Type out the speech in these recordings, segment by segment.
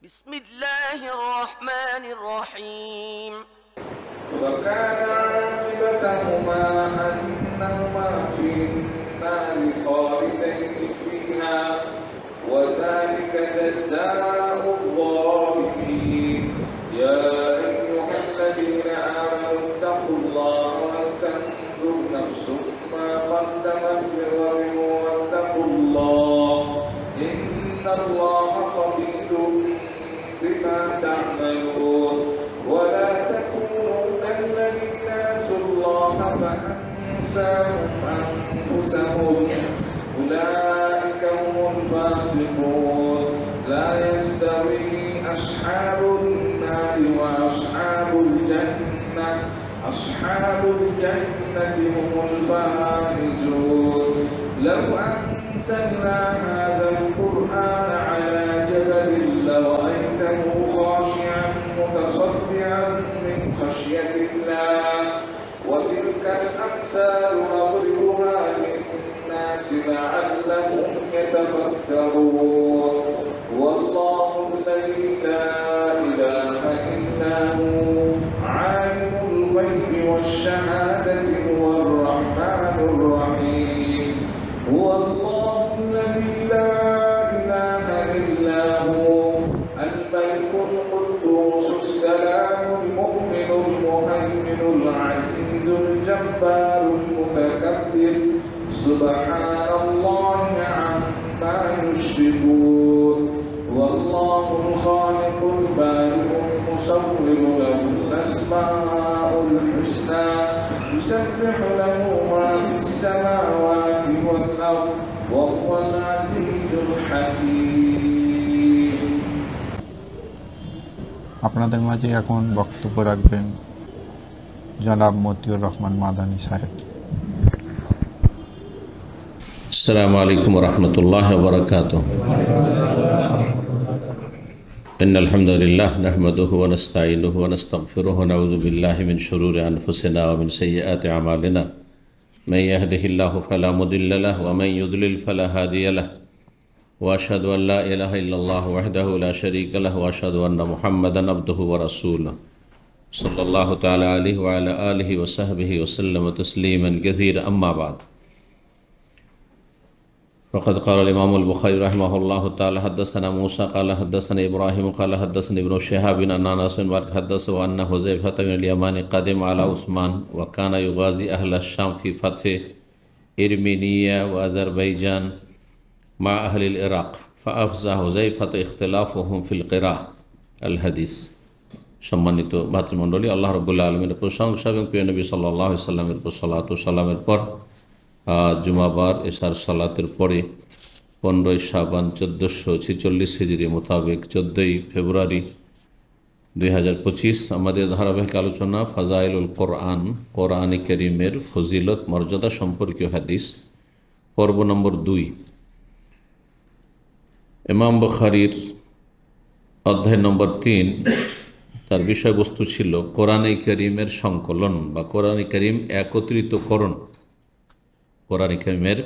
بسم الله الرحمن الرحيم وكان عاقبتهما أنهما في النار خالدين فيها وذلك جزاء الظالمين يا أيها الذين آمنوا اتقوا الله ولتنظر نفس ما قدمت لغد واتقوا الله إن الله خبير بما تعملون ولا تكونوا كالذين نسوا الله فأنساهم أنفسهم أولئك هم الفاسقون لا يستوي أصحاب النار وأصحاب الجنة أصحاب الجنة هم الفائزون لو أنزلنا هذا القرآن على جبل لرأيته خاشعا متصدعا من خشية الله وتلك الأمثال نضربها للناس لعلهم يتفكرون والله الذي لا إله إلا هو عالم الغيب والشهادة هو الرحمن الرحيم هو الله الذي لا إله إلا هو الملك القدوس السلام المؤمن المهيمن العزيز الجبار المتكبر سبحان الله عما يشركون والله الخالق البارئ المصور له الأسماء الحسنى يسبح له ما في السماوات والأرض وهو العزيز الحكيم আপনাদের মাঝে এখন বক্তব্য রাখবেন জনাব মতিউর রহমান মাদানী সাহেব। السلام عليكم ورحمة الله وبركاته. إن الحمد لله نحمده ونستعينه ونستغفره ونعوذ بالله من شرور أنفسنا ومن سيئات أعمالنا من يهده الله فلا مضل له ومن يضلل فلا هادي له وأشهد أن لا إله إلا الله وحده لا شريك له وأشهد أن محمدا عبده ورسوله صلى الله تعالى عليه وعلى آله وصحبه وسلم تسليما كثيرا أما بعد فقد قال الإمام البخاري رحمه الله تعالى حدثنا موسى قال حدثنا إبراهيم قال حدثنا ابن شهاب أن أنس حدثه أن حذيفة بن اليمان قدم على عثمان وكان يغازي أهل الشام في فتح إرمينيا وأذربيجان مع أهل العراق فأفزع حذيفة اختلافهم في القراءة الحديث সম্মানিত ভাতৃমণ্ডলী, আল্লাহ রাব্বুল আলামিনের প্রশংসা এবং প্রিয় নবী সাল্লাল্লাহু আলাইহি সাল্লামের উপর সালাত ও সালামের পর জুমাবার এশার সালাতের পরে 15 শাবান 1446 হিজরি মোতাবেক 14 ফেব্রুয়ারি 2025 আমাদের ধারাবাহিক আলোচনা ফাজাইলুল কোরআন, কোরআনে কারীমের ফজিলত মর্যাদা সম্পর্কীয় হাদিস, পর্ব নম্বর 2। ইমাম বুখারীর অধ্যায় নম্বর 3, তার বিষয়বস্তু ছিল কোরআনে কারীমের সংকলন বা কোরআনে কারীম একত্রিতকরণ। কোরআনে কারীমের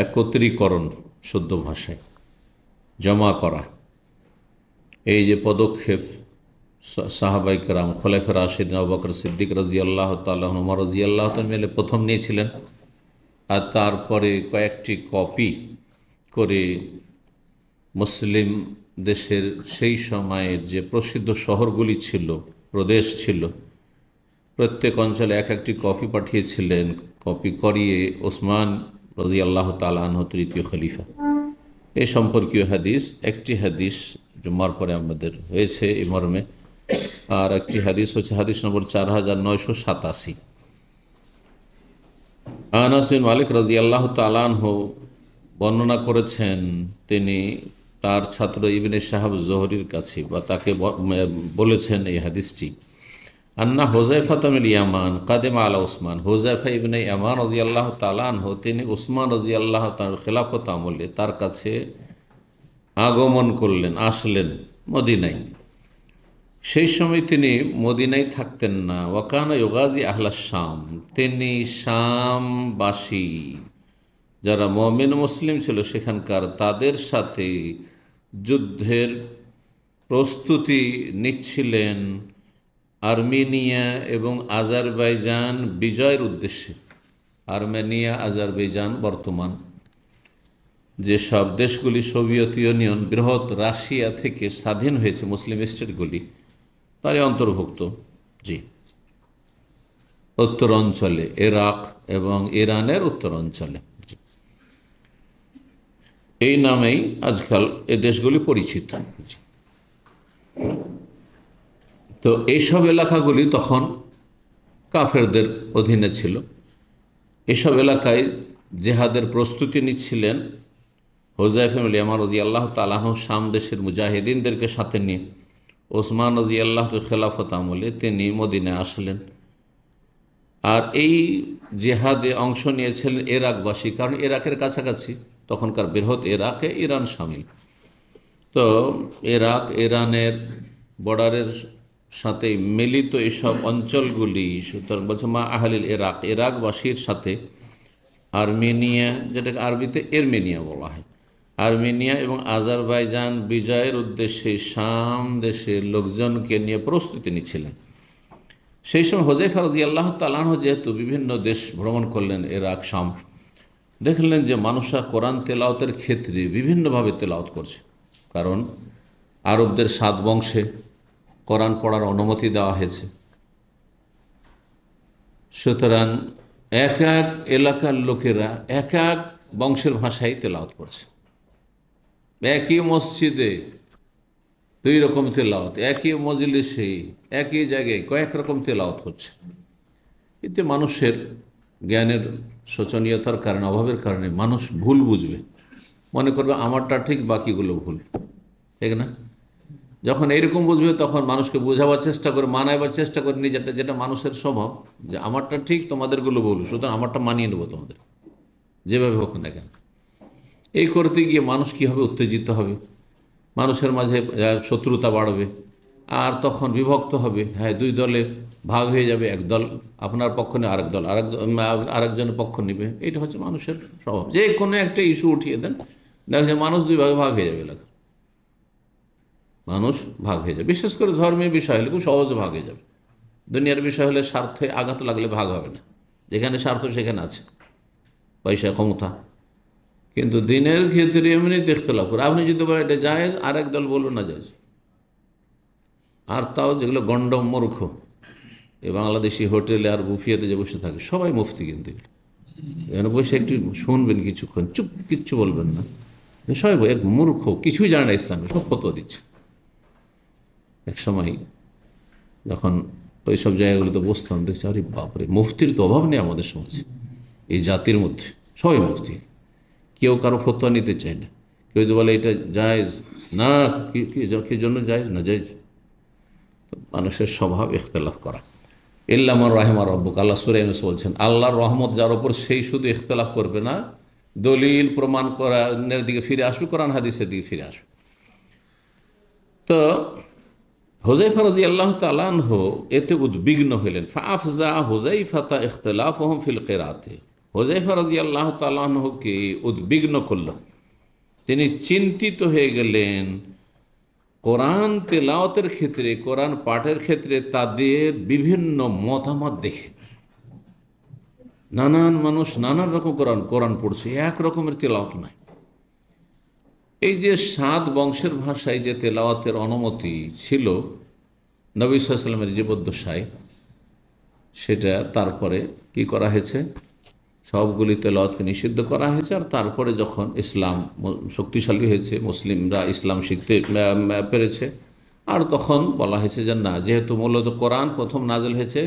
একত্রীকরণ, শুদ্ধ ভাষায় জমা করা, এই যে পদক্ষেপ সাহাবায়ে কেরাম খোলাফায়ে রাশিদিন আবু বকর সিদ্দিক রাদিয়াল্লাহু তাআলা আনহু, ওমর রাদিয়াল্লাহু তাআলা মিলে প্রথম নিয়েছিলেন, আর তারপরে কয়েকটি কপি করে মুসলিম দেশের সেই সময়ের যে প্রসিদ্ধ শহরগুলি ছিল, প্রদেশ ছিল, প্রত্যেক অঞ্চলে এক একটি কপি পাঠিয়েছিলেন। কপি করিয়ে ওসমান রাদিয়াল্লাহু তাআলা আনহু তৃতীয় খলিফা। এই সম্পর্কীয় হাদিস, একটি হাদিস জুমার পরে আমাদের হয়েছে এই মর্মে, আর একটি হাদিস হচ্ছে হাদিস নম্বর 4987। আনাস বিন মালিক রাদিয়াল্লাহু তাআলা আনহু বর্ণনা করেছেন, তিনি তার ছাত্র ইবনে শাহাব জোহরির কাছে বা তাকে বলেছেন এই হাদিসটি, আন্না হুযায়ফা বিন ইয়ামান কাদিমা আলা উসমান, হুযায়ফা ইবনে ইয়ামান রাদিয়াল্লাহু তাআলা আনহু তিনি উসমান রাদিয়াল্লাহু তাআলার খেলাফত আমলে তার কাছে আগমন করলেন, আসলেন মদিনায়। সেই সময় তিনি মদিনায় থাকতেন না। ওয়াকানা ইউগাজি আহলা শাম, তিনি শামবাসী যারা মুমিন মুসলিম ছিল সেখানকার, তাদের সাথে যুদ্ধের প্রস্তুতি নিচ্ছিলেন আর্মেনিয়া এবং আজারবাইজান বিজয়ের উদ্দেশ্যে। আর্মেনিয়া, আজারবাইজান বর্তমান যেসব দেশগুলি সোভিয়েত ইউনিয়ন বৃহৎ রাশিয়া থেকে স্বাধীন হয়েছে, মুসলিম স্টেটগুলি তারই অন্তর্ভুক্ত। জি, উত্তরাঞ্চলে ইরাক এবং ইরানের উত্তরাঞ্চলে এই নামেই আজকাল এ দেশগুলি পরিচিত। তো এইসব এলাকাগুলি তখন কাফেরদের অধীনে ছিল। এসব এলাকায় জেহাদের প্রস্তুতি নিচ্ছিলেন হুযায়ফা ইবনে ইয়ামান রাদিয়াল্লাহু তাআলা আনহু, শাম দেশের মুজাহিদিনদেরকে সাথে নিয়ে। ওসমান রাদিয়াল্লাহু খেলাফত আমলে তিনি মদিনায় আসলেন। আর এই জেহাদে অংশ নিয়েছিলেন ইরাকবাসী, কারণ ইরাকের কাছাকাছি তখনকার বৃহৎ ইরাকে ইরান শামিল। তো ইরাক, ইরানের বর্ডারের সাথে মিলিত এসব অঞ্চলগুলি, সুতরাং বলছে মা আহলিল ইরাক, ইরাকবাসীর সাথে আর্মেনিয়া, যেটাকে আরবিতে এরমেনিয়া বলা হয়, আর্মেনিয়া এবং আজারবাইজান বিজয়ের উদ্দেশ্যে শাম দেশের লোকজনকে নিয়ে প্রস্তুতি নিচ্ছিলেন। সেই সময় হুযায়ফা রাদিয়াল্লাহু তাআলা আনহু যেহেতু বিভিন্ন দেশ ভ্রমণ করলেন, ইরাক, শাম, দেখলেন যে মানুষরা কোরআন তেলাওয়াতের ক্ষেত্রে বিভিন্নভাবে তেলাওয়াত করছে। কারণ আরবদের 7 বংশে কোরআন পড়ার অনুমতি দেওয়া হয়েছে। সুতরাং এক এক এলাকার লোকেরা এক এক বংশের ভাষায় তেলাওয়াত করছে। একই মসজিদে 2 রকম তেলাওয়াত, একই মজলিসে একই জায়গায় কয়েক রকম তেলাওয়াত হচ্ছে। এতে মানুষের জ্ঞানের শোচনীয়তার কারণে, অভাবের কারণে মানুষ ভুল বুঝবে, মনে করবে আমারটা ঠিক বাকিগুলো ভুল, ঠিক না? যখন এইরকম বুঝবে তখন মানুষকে বোঝাবার চেষ্টা করে, মানাবার চেষ্টা করে নিজেরটা, যেটা মানুষের স্বভাব, যে আমারটা ঠিক তোমাদেরগুলো ভুল, সুতরাং আমারটা মানিয়ে নেবো তোমাদের, যেভাবে হোক না কেন। এই করতে গিয়ে মানুষ কী হবে? উত্তেজিত হবে, মানুষের মাঝে শত্রুতা বাড়বে, আর তখন বিভক্ত হবে। হ্যাঁ, 2 দলে ভাগ হয়ে যাবে, এক দল আপনার পক্ষ নিয়ে আরেক দল আরেকজনের পক্ষ নেবে। এটা হচ্ছে মানুষের স্বভাব। যে কোনো একটা ইস্যু উঠিয়ে দেন, দেখা মানুষ 2 ভাগে ভাগ হয়ে যাবে, এলাকা মানুষ ভাগ হয়ে যাবে। বিশেষ করে ধর্মীয় বিষয় হলে খুব সহজে ভাগ হয়ে যাবে। দুনিয়ার বিষয় হলে স্বার্থে আঘাত লাগলে ভাগ হবে না, যেখানে স্বার্থ সেখানে আছে পয়সা, ক্ষমতা। কিন্তু দিনের ক্ষেত্রে এমনিতে ইখতিলাফ করে, আপনি যদি বলেন এটা জায়েজ, আরেক দল বলুন না জায়েজ। আর তাও যেগুলো গন্ডম মূর্খ, এই বাংলাদেশি হোটেলে আর বুফিয়াতে যে বসে থাকে সবাই মুফতি, কিন্তু এখানে বসে একটু শুনবেন কিছুক্ষণ, চুপ, কিচ্ছু বলবেন না, সবাই এক মূর্খ, কিছুই জানে না ইসলামে, সব ফতোয়া দিচ্ছে। এক সময় যখন ওই সব জায়গাগুলোতে বসতাম, দেখছি আরে বাপরে, মুফতির তো অভাব নেই আমাদের সমাজে, এই জাতির মধ্যে সবাই মুফতি, কেউ কারো ফতোয়া নিতে চায় না। কেউ যদি বলে এটা জায়েজ না, কি জন্য জায়েজ না জায়েজ। মানুষের স্বভাব ইখতিলাফ করা। ইল্লা মান রাহিমা রাব্বুক, আল্লাহ সূরা ইউনূস বলছেন, আল্লাহর রহমত যার উপর, সেই শুধু ইখতিলাফ করবে না, দলিল প্রমাণ করার দিকে ফিরে আসবে, কোরআন হাদিসের দিকে ফিরে আসবে। তো হুযায়ফা রাদিয়াল্লাহু তাআলা আনহু এতে উদ্বিগ্ন হলেন। ফাআফজা হুযায়ফাতা ইখতিলাফুহুম ফিল কিরাআতি, হুযায়ফা রাদিয়াল্লাহু তাআলা আনহুকে উদ্বিগ্ন করল, তিনি চিন্তিত হয়ে গেলেন কোরআন তেলাওয়াতের ক্ষেত্রে, কোরআন পাঠের ক্ষেত্রে তাদের বিভিন্ন মতামত দেখে। নানান মানুষ নানান রকম কোরআন পড়ছে, এক রকমের তেলাওয়াত নয়। এই যে 7 বংশের ভাষায় যে তেলাওয়াতের অনুমতি ছিল নবী সাল্লাল্লাহু আলাইহি ওয়াসাল্লামের জীবদ্দশায়, সেটা তারপরে কি করা হয়েছে? সবগুলি তেলাওয়াতকে নিষিদ্ধ করা হয়েছে। আর তারপরে যখন ইসলাম শক্তিশালী হয়েছে, মুসলিমরা ইসলাম শিখতে পেরেছে, আর তখন বলা হয়েছে যে না, যেহেতু মূলত কোরআন প্রথম নাজিল হয়েছে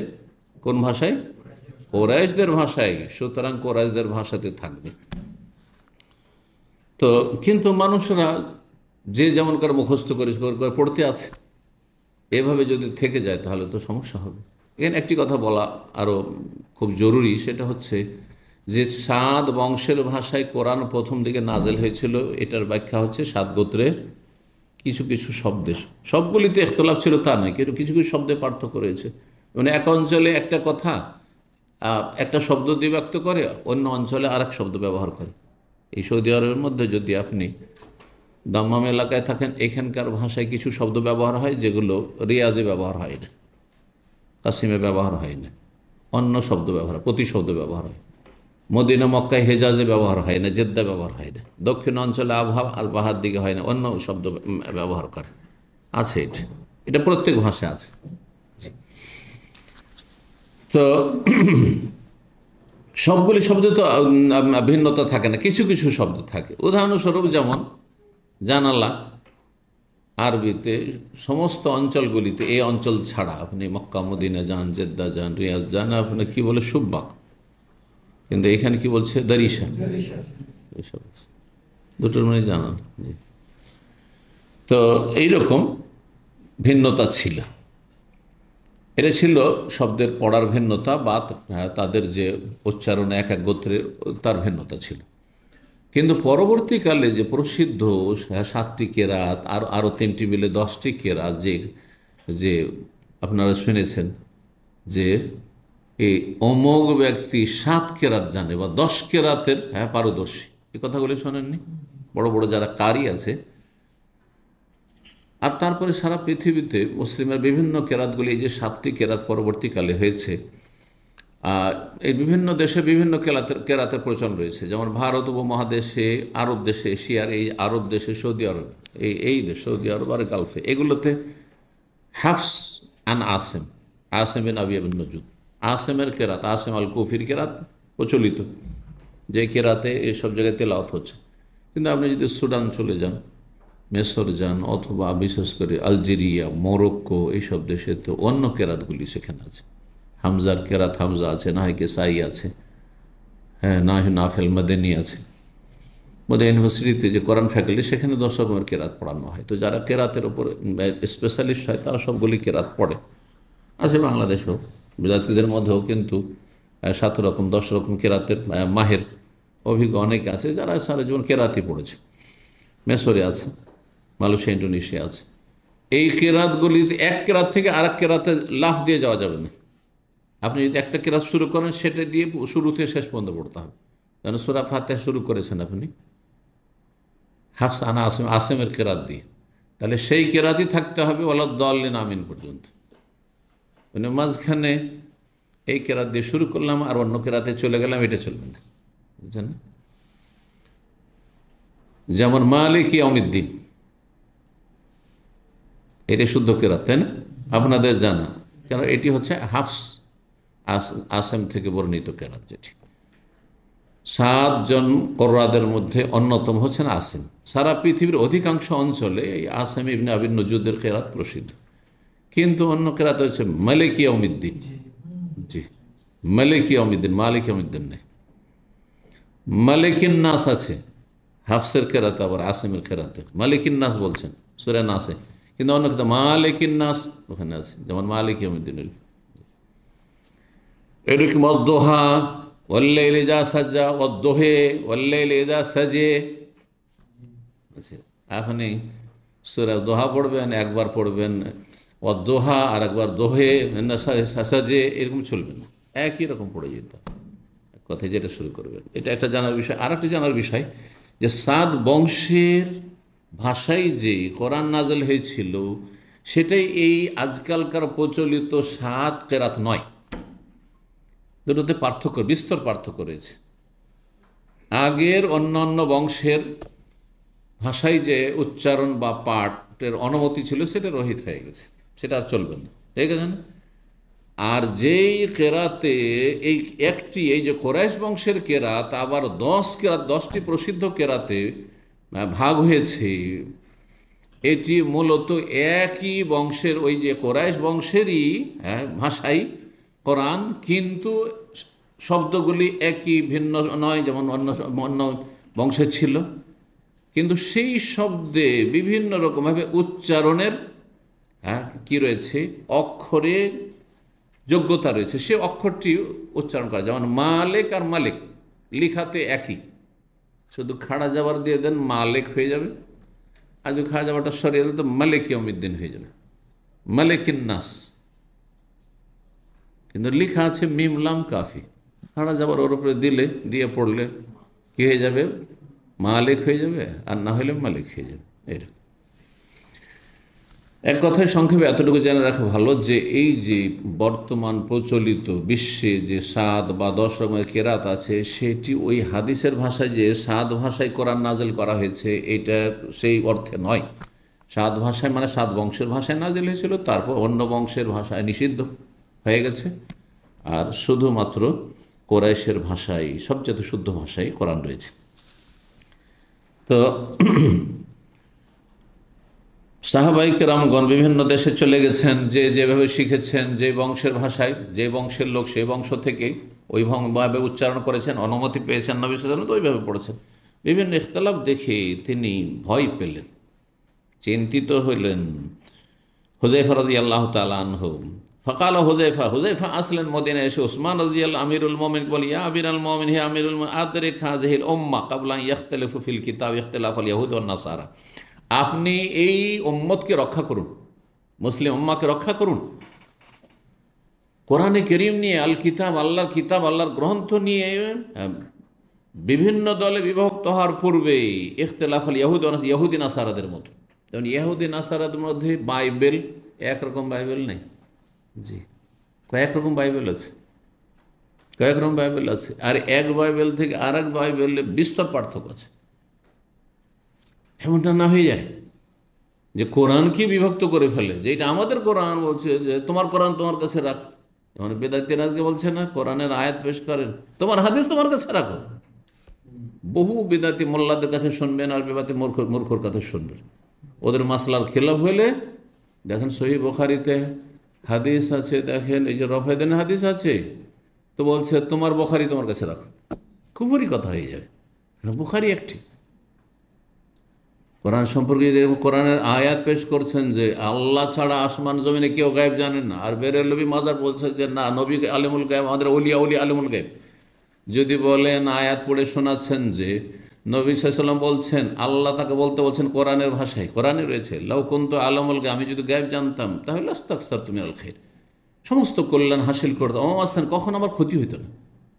কোন ভাষায়? কোরাইশদের ভাষায়, সুতরাং কোরাইশদের ভাষাতে থাকবে। তো কিন্তু মানুষরা যে যেমন করে মুখস্থ করে পড়তে আছে, এভাবে যদি থেকে যায় তাহলে তো সমস্যা হবে। এখানে একটি কথা বলা আরও খুব জরুরি, সেটা হচ্ছে যে 7 বংশের ভাষায় কোরআন প্রথম দিকে নাজেল হয়েছিল, এটার ব্যাখ্যা হচ্ছে 7 গোত্রের কিছু কিছু শব্দে, সবগুলিতে ইখতিলাফ ছিল তা নয়, কিন্তু কিছু কিছু শব্দে পার্থক্য রয়েছে। মানে এক অঞ্চলে একটা কথা একটা শব্দ দিয়ে ব্যক্ত করে, অন্য অঞ্চলে আরেক শব্দ ব্যবহার করে। এই সৌদি আরবের মধ্যে যদি আপনি দাম্মাম এলাকায় থাকেন, এখানকার ভাষায় কিছু শব্দ ব্যবহার হয় যেগুলো রিয়াজে ব্যবহার হয় না, কাসিমে ব্যবহার হয় না, অন্য শব্দ ব্যবহার, প্রতিশব্দ ব্যবহার হয়। মদিনা মক্কায় হেজাজে ব্যবহার হয় না, জেদ্দা ব্যবহার হয় না, দক্ষিণ অঞ্চলে আবহাওয়া আর বাহার দিকে হয় না, অন্য শব্দ ব্যবহার করে আছে। এটা প্রত্যেক ভাষায় আছে। তো সবগুলি শব্দ তো ভিন্নতা থাকে না, কিছু কিছু শব্দ থাকে। উদাহরণস্বরূপ যেমন জানালা, আরবিতে সমস্ত অঞ্চলগুলিতে, এই অঞ্চল ছাড়া আপনি মক্কা মদিনা যান, জেদ্দা যান, রিয়াজ যান, আপনি কি বলে সুব্বাক, কিন্তু এখানে কি বলছে দারিসা, দুটোর মানে জানান। তো এইরকম ভিন্নতা ছিল। এটা ছিল শব্দের পড়ার ভিন্নতা বা তাদের যে উচ্চারণ এক এক গোত্রের তার ভিন্নতা ছিল। কিন্তু পরবর্তীকালে যে প্রসিদ্ধ 7টি কেরাত আর আরও 3টি মিলে 10টি কেরাত যে আপনারা শুনেছেন যে এই অমোঘ ব্যক্তি 7 কেরাত জানে বা 10 কেরাতের পারদর্শী, এই কথাগুলি শোনেননি? বড় বড় যারা কারি আছে। আর তারপরে সারা পৃথিবীতে মুসলিমের বিভিন্ন কেরাতগুলি, এই যে 7টি কেরাত পরবর্তীকালে হয়েছে, এই বিভিন্ন দেশে বিভিন্ন কেরাতের প্রচলন রয়েছে। যেমন ভারত উপমহাদেশে, আরব দেশে, এশিয়ার এই আরব দেশে, সৌদি আরব, এই দেশ সৌদি আরব আর গালফে, এগুলোতে হাফস আন আসেম, আসেম বিন আবি ইবনে নজুদ, আসেমের কেরাত, আসেম আল কুফির কেরাত প্রচলিত, যে কেরাতে এইসব জায়গায় তেলাওয়াত হচ্ছে। কিন্তু আপনি যদি সুদান চলে যান, মেসর যান, অথবা বিশেষ করে আলজেরিয়া, মরক্কো, এইসব দেশে তো অন্য কেরাতগুলি সেখানে আছে। হামজার কেরাত হামজা আছে, নাহিকে সাই আছে, নাফেল মাদানী আছে। বোধহয় ইউনিভার্সিটিতে যে কোরআন ফ্যাকাল্টি, সেখানে 10 রকমের কেরাত পড়ানো হয়। তো যারা কেরাতের ওপর স্পেশালিস্ট হয় তারা সবগুলি কেরাত পড়ে। আছে বাংলাদেশেও, জাতিদের মধ্যেও কিন্তু 7 রকম 10 রকম কেরাতের মাহের অভিজ্ঞ অনেকে আছে যারা সারা জীবন কেরাতই পড়েছে। মেসরে আছে, মালয়েশিয়া, ইন্ডোনেশিয়া আছে। এই কেরাতগুলিতে এক কেরাত থেকে আরেক কেরাতে লাফ দিয়ে যাওয়া যাবে না। আপনি যদি একটা কেরাত শুরু করেন, সেটা দিয়ে শুরু থেকে শেষ পর্যন্ত পড়তে হবে। যেন সূরা ফাতিহা শুরু করেছেন আপনি হাফস আনা আসেম, আসেমের কেরাত দিয়ে, তাহলে সেই কেরাতই থাকতে হবে ওয়ালা দাল্লিন আমিন পর্যন্ত। মানে মাঝখানে এই কেরাত দিয়ে শুরু করলাম আর অন্য কেরাতে চলে গেলাম, এটা চলবে না, বুঝছেন? যেমন মালিক ইয়াউমিদ্দিন, এটা শুদ্ধ কেরাত, তাই না? আপনাদের জানা, কেন এটি হচ্ছে হাফস আসেম থেকে বর্ণিত কেরাত, যেটি 7 জন কোরআদের মধ্যে অন্যতম হচ্ছেন আসেম। সারা পৃথিবীর অধিকাংশ অঞ্চলে এই আসেম ইবনে আবি নজুদের কেরাত প্রসিদ্ধ। কিন্তু অন্য কেরাত হচ্ছে মালিক ইয়াউমিদ্দিন। জি, মালিক ইয়াউমিদ্দিন, মালিক ইয়াউমিদ্দিন নেই। মালিকিন নাস আছে হাফসের কেরাতে, আবার আসেমের কেরাতে মালিকিন নাস বলছেন সূরা নাসে, কিন্তু অন্য কথা মালিকিন নাস ওখানে আছে, যেমন মালিক ইয়াউমিদ্দিন। এরকম অদ্দোহা ওয়াল্লাইলি ইযা সাজা, ওয়াদ্দোহে ওয়াল্লাইলি ইযা সাজে। আচ্ছা, আপনি সূরা দোহা পড়বেন, একবার পড়বেন ওয়াদ্দোহা আর একবার দোহে সাজে, এরকম চলবে না, একই রকম পড়ে যেতে কথায় যেটা শুরু করবেন। এটা একটা জানার বিষয়। আর একটা জানার বিষয় যে 7 বংশের ভাষায় যে কোরআন নাজেল হয়েছিল, সেটাই এই আজকালকার প্রচলিত 7 কেরাত নয়। দুটোতে পার্থক্য, বিস্তর পার্থক্য রয়েছে। আগের অন্যান্য বংশের ভাষায় যে উচ্চারণ বা পাঠের অনুমতি ছিল, সেটা রহিত হয়ে গেছে, সেটা আর চলবে না, ঠিক আছে না? আর যেই কেরাতে এই একটি, এই যে কোরাইশ বংশের কেরাত আবার 10 কেরাত, 10টি প্রসিদ্ধ কেরাতে ভাগ হয়েছে, এটি মূলত একই বংশের, ওই যে কোরাইশ বংশেরই ভাষাই কোরআন, কিন্তু শব্দগুলি একই, ভিন্ন নয়, যেমন অন্য বংশে ছিল। কিন্তু সেই শব্দে বিভিন্ন রকমভাবে উচ্চারণের কি রয়েছে, অক্ষরের যোগ্যতা রয়েছে, সে অক্ষরটি উচ্চারণ করা। যেমন মালিক আর মালিক লিখাতে একই, শুধু খাড়া যাবার দিয়ে দেন মালিক হয়ে যাবে, আর যদি খাড়া যাবারটা সরিয়ে দেন তো মালিক ইয়াউমিদ্দিন হয়ে যাবে, মালিকিন নাস। কিন্তু লেখা আছে মিম লাম কাফি, খাড়া যাবার ওর উপরে দিয়ে পড়লে কি হয়ে যাবে, মালিক হয়ে যাবে, আর না হলে মালিক হয়ে যাবে। এরকম এক কথায় সংক্ষেপে এতটুকু জেনে রাখা ভালো যে এই যে বর্তমান প্রচলিত বিশ্বে যে 7 বা 10 রকমের কেরাত আছে, সেটি ওই হাদিসের ভাষায় যে 7 ভাষায় কোরআন নাজিল করা হয়েছে এটা সেই অর্থে নয়। 7 ভাষায় মানে 7 বংশের ভাষায় নাজিল হয়েছিল, তারপর অন্য বংশের ভাষায় নিষিদ্ধ হয়ে গেছে, আর শুধুমাত্র কোরাইশের ভাষায়, সবচেয়ে শুদ্ধ ভাষায় কোরআন রয়েছে। তো সাহাবাই কেরামগণ বিভিন্ন দেশে চলে গেছেন, যে যেভাবে শিখেছেন, যে বংশের ভাষায়, যে বংশের লোক সেই বংশ থেকে ওইভাবে উচ্চারণ করেছেন, অনুমতি পেয়েছেন নবী সাল্লাল্লাহু আলাইহি ওয়াসাল্লাম, তো ওইভাবে পড়েছেন। বিভিন্ন ইখতিলাফ দেখে তিনি ভয় পেলেন, চিন্তিত হইলেন। হুযায়ফা রাদিয়াল্লাহু তাআলা আনহু ফাকাল হুযায়ফা আসলেন মদিনায় এসে উসমান রাদিয়াল্লাহু আমিরুল মুমিনিন বলি, ইয়া আমিরুল মুমিনিন, হে আমিরুল মুমিনিন, আদরিক হাযিহিল উম্মাহ ক্বাবলা আন ইখতালিফু ফিল কিতাব ইখতিলাফাল ইয়াহুদ ওয়ান নাসারা। আপনি এই উম্মতকে রক্ষা করুন, মুসলিম উম্মাকে রক্ষা করুন। কোরআনে কারীম নিয়ে, আল কিতাব, আল্লাহর কিতাব, আল্লাহর গ্রন্থ নিয়ে বিভিন্ন দলে বিভক্ত হওয়ার পূর্বেই ইখতিলাফাল ইয়াহুদ ওয়ান নাসারা, ইহুদি নাসারাদের মতো। যেমন ইহুদি নাসারাদের মধ্যে বাইবেল একরকম বাইবেল নেই, জি কয়েক রকম বাইবেল আছে, কয়েক রকম বাইবেল আছে, আর এক বাইবেল থেকে আর এক বাইবেলে বিস্তর পার্থক্য আছে। এমনটা না হয়ে যায় যে কোরআনকে বিভক্ত করে ফেলে, যে এটা আমাদের কোরআন বলছে যে তোমার কোরআন তোমার কাছে রাখ। যেমন বেদাতীরা আজকে বলছে না, কোরআনের আয়াত পেশ করেন, তোমার হাদিস তোমার কাছে রাখো। বহু বেদাতি মোল্লাদের কাছে শুনবেন আর বেদাতি মূর্খর কাছে শুনবেন। ওদের মাসলার খেলাফ হলে দেখেন সহিহ বুখারীতে হাদিস আছে, দেখেন এই যে রফায়দান হাদিস আছে, তো বলছে তোমার বুখারী তোমার কাছে রাখো। কুফরি কথা হয়ে যাবে, বুখারী একটি। কোরআন সম্পর্কে যে কোরআনের আয়াত পেশ করছেন যে আল্লাহ ছাড়া আসমান জমিনে কেউ গায়েব জানেন না, আর বেরেলভী মাজার বলছে যে না, নবী আলিমুল গায়েব, আমাদের অলিয়া আলিমুল গায়েব। যদি বলেন আয়াত পড়ে শোনাচ্ছেন যে নবী সাল্লাল্লাহু আলাইহি ওয়াসাল্লাম বলছেন, আল্লাহ তাকে বলতে বলছেন কোরআনের ভাষায়, কোরআনে রয়েছে লাউ কুনতু আলামুল গায়েব, আমি যদি গায়েব জানতাম তাহলে আস্তাগফারতু মিনাল খায়র, সমস্ত কল্যাণ হাসিল করতাম, আসতেন কখন আমার ক্ষতি হইতো না।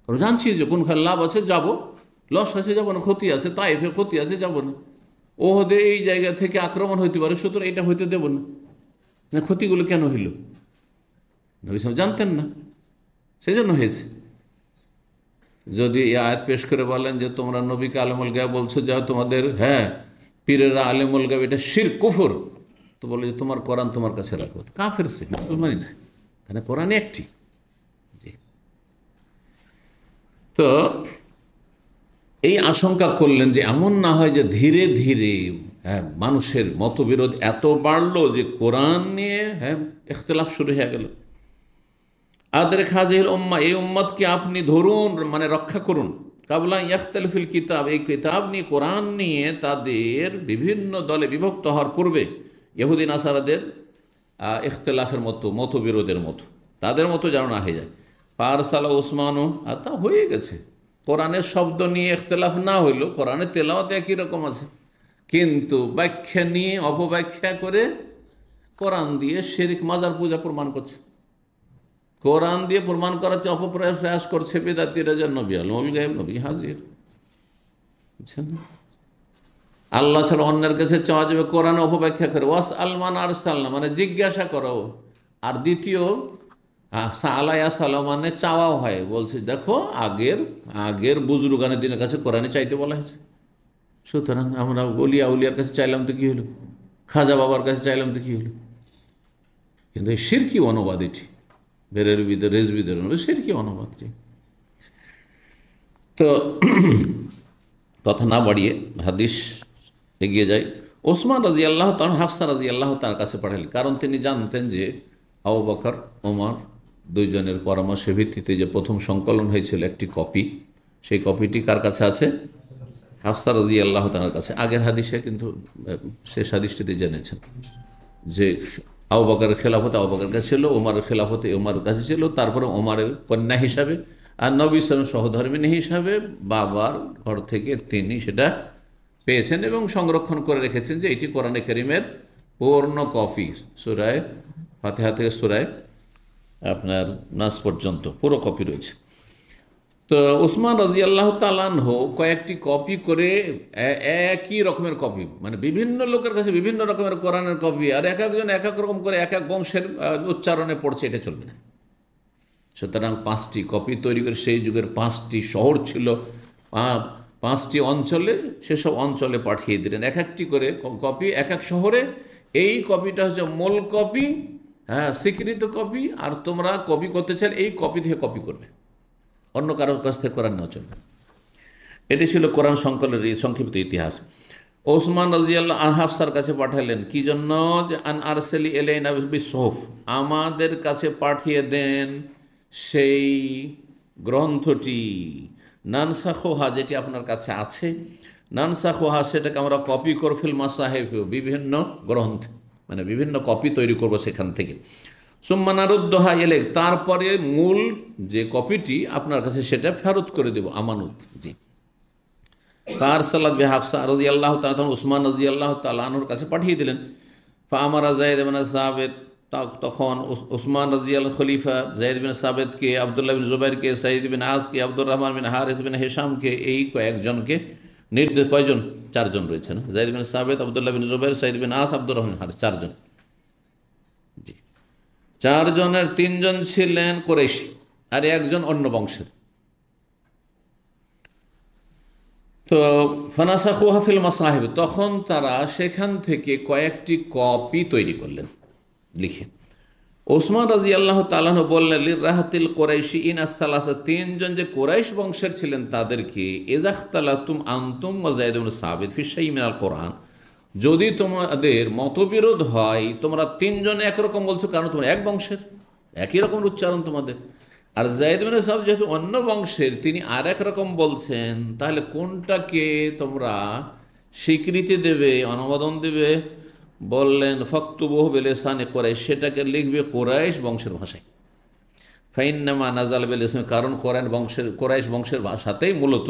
কারণ জানছি যে কোন খাল লাভ আছে যাব, লস আছে যাব না, ক্ষতি আছে তাইফের ক্ষতি আছে যাব না, ওহদে এই জায়গা থেকে আক্রমণ হইতে পারে, সুতরাং এটা হইতে দেব না। ক্ষতিগুলো কেন হইল? নবী সাল্লাল্লাহু জানতেন না, সেই জন্য হয়েছে। যদি এই আয়াত পেশ করে বলেন যে তোমরা নবীকে আলেমুল গায়েব বলছো, যাও তোমাদের পীরেরা আলেমুল গায়েব, এটা শিরক কুফর, তো বলে যে তোমার কোরআন তোমার কাছে রাখো, কাফের সে, মুসলমানই না, এখানে কোরআন একটি। তো এই আশঙ্কা করলেন যে এমন না হয় যে ধীরে ধীরে মানুষের মতবিরোধ এত বাড়লো যে কোরআন নিয়ে ইখতিলাফ শুরু হয়ে গেল। আদরিক হাযিহিল উম্মাহ, এই উম্মতকে আপনি ধরুন, মানে রক্ষা করুন। ক্বাবলা আন ইখতালিফিল কিতাব, এই কিতাব নিয়ে, কোরআন নিয়ে তাদের বিভিন্ন দলে বিভক্ত হওয়ার পূর্বে, ইহুদি নাসারাদের ইখতিলাফের মতো, মতবিরোধের মতো, তাদের মতো যেন না হয়ে যায়। ফারসালা উসমানও, আর তা হয়ে গেছে। কোরআনের শব্দ নিয়ে ইখতিলাফ না হইল, কোরআনের তেলাওয়াত একই রকম আছে, কিন্তু ব্যাখ্যা নিয়ে অপব্যাখ্যা করে কোরআন দিয়ে শিরক, মাজার পূজা প্রমাণ করছে, কোরআন দিয়ে প্রমাণ করাচ্ছে, অপপ্রয়াস করছে বেদাতীরা যে নবী আলমুল গায়েব, নবী হাজির। বুঝছেন, আল্লাহ ছাড়া অন্যের কাছে চাওয়া যাবে, কোরআনে অপব্যাখ্যা করে। ওয়াস আলমান আরসালনা, মানে জিজ্ঞাসা করো। আর দ্বিতীয় সালায়া সালাম, মানে চাওয়াও হয়, বলছে দেখো আগের বুজুর্গানের দিনের কাছে কোরআনে চাইতে বলা হয়েছে, সুতরাং আমরা উলিয়ার কাছে চাইলাম তো কি হলো, খাজা বাবার কাছে চাইলাম তো কি হলো। কিন্তু এই শিরকি অনুবাদ, এটি বেরেলভীদের, রেজভীদের শিরকি অনুবাদ। তো কথা না বাড়িয়ে হাদিস এগিয়ে যায়। ওসমান রাদিয়াল্লাহু তাআলা হাফসা রাদিয়াল্লাহু তাআলার কাছে পাঠালেন, কারণ তিনি জানতেন যে আবু বকর, ওমর দুইজনের পরামর্শের ভিত্তিতে যে প্রথম সংকলন হয়েছিল একটি কপি, সেই কপিটি কার কাছে আছে? হাফসা রাদিয়াল্লাহু তাআলার কাছে। আগের হাদিসে কিন্তু শেষ হাদিসটিতে জেনেছেন যে আবু বকরের খেলাফতে আবু বকরের কাছে ছিল, ওমরের খেলাফতে ওমরের কাছে ছিল, তারপরে ওমরের কন্যা হিসাবে আর নবী সাল্লাল্লাহু আলাইহি ওয়াসাল্লাম সহধর্মিণী হিসাবে বাবার ঘর থেকে তিনি সেটা পেয়েছেন এবং সংরক্ষণ করে রেখেছেন, যে এটি কোরআনে কারীমের পূর্ণ কপি, সূরা ফাতিহা থেকে সূরা আপনার নাস পর্যন্ত পুরো কপি রয়েছে। তো তো উসমান রাদিয়াল্লাহু তাআলা আনহু কয়েকটি কপি করে একই রকমের কপি, মানে বিভিন্ন লোকের কাছে বিভিন্ন রকমের কোরআনের কপি, আর এক একজন এক এক রকম করে এক এক বংশের উচ্চারণে পড়ছে, এটা চলবে না। সুতরাং 5টি কপি তৈরি করে, সেই যুগের 5টি শহর ছিল, 5টি অঞ্চলে, সেসব অঞ্চলে পাঠিয়ে দিলেন এক একটি করে কপি এক এক শহরে। এই কপিটা হচ্ছে মূল কপি, হ্যাঁ, স্বীকৃত কপি, আর তোমরা কপি করতে চাইলে এই কপি থেকে কপি করবে, অন্য কারোর কাছ থেকে কোরআন নেওয়া চলবে। এটি ছিল কোরআন সংকলনের এই সংক্ষিপ্ত ইতিহাস। ওসমান রাদিয়াল্লাহু হাফসার কাছে পাঠালেন, কি জন্য? যে আন আরসালি ইলাইনা বিসহুফ, আমাদের কাছে পাঠিয়ে দেন সেই গ্রন্থটি, নানসাখোহা, যেটি আপনার কাছে আছে, নানসাখোহা, সেটাকে আমরা কপি করব, ফিল মাসাহিফ, বিভিন্ন গ্রন্থ, মানে বিভিন্ন কপি তৈরি করব সেখান থেকে। সুম্মা নারুদ্দোহা ইলাইক, তারপরে মূল যে কপিটি আপনার কাছে সেটা ফেরত করে দেব, আমানত। জি। ফারসালাত বিহাফসা রাদিয়াল্লাহু তাআলা, উসমান রাদিয়াল্লাহু তাআলা আনহুর কাছে পাঠিয়ে দিলেন। ফাআমারা যায়েদ ইবনে সাবিত, তখন উসমান রাদিয়াল্লাহু খলিফা যায়েদ বিন সাবিতকে, আব্দুল্লাহ বিন জুবাইরকে, সাঈদ বিন আজকে, আব্দুর রহমান বিন হারিস বিন হিশামকে, এই কয়েকজনকে নির্দেশ, কয়জন? 4 জন রয়েছেন, যায়েদ বিন সাবিত, আব্দুল্লাহ বিন জুবাইর, সাঈদ বিন আস, আব্দুর রহমান হারিস, 4 জন। জি, 4 জনের 3 জন ছিলেন কুরাইশি আর 1 জন অন্য বংশের। তো ফানাসাখুহা ফিল মাসাহিব, তখন তারা সেখান থেকে কয়েকটি কপি তৈরি করলেন লিখে। ওসমান রাদিয়াল্লাহু তাআলা আনহু বললেন, লিরাহাতিল কুরাইশি ইন আস-সালাসা, 3 জন যে কুরাইশ বংশের ছিলেন তাদেরকে, ইযাখতালাতুম আনতুম ওয়া যায়েদ ইবনে সাবিত ফি শাইইন মিনাল কোরআন, যদি তোমাদের মতবিরোধ হয়, তোমরা 3 জন একরকম বলছো, কারণ তোমরা এক বংশের, একই রকম উচ্চারণ তোমাদের, আর যায়েদ ইবনে সাবিত যেহেতু অন্য বংশের, তিনি আর এক রকম বলছেন, তাহলে কোনটাকে তোমরা স্বীকৃতি দেবে, অনুমোদন দেবে? বললেন, ফাকতুবুহু বিলিসানি কুরাইশ, সেটাকে লিখবে কুরাইশ বংশের ভাষায়। ফাইন্নামা নাযাল বিলিসানি, কারণ কুরাইশ বংশের ভাষাতেই মূলত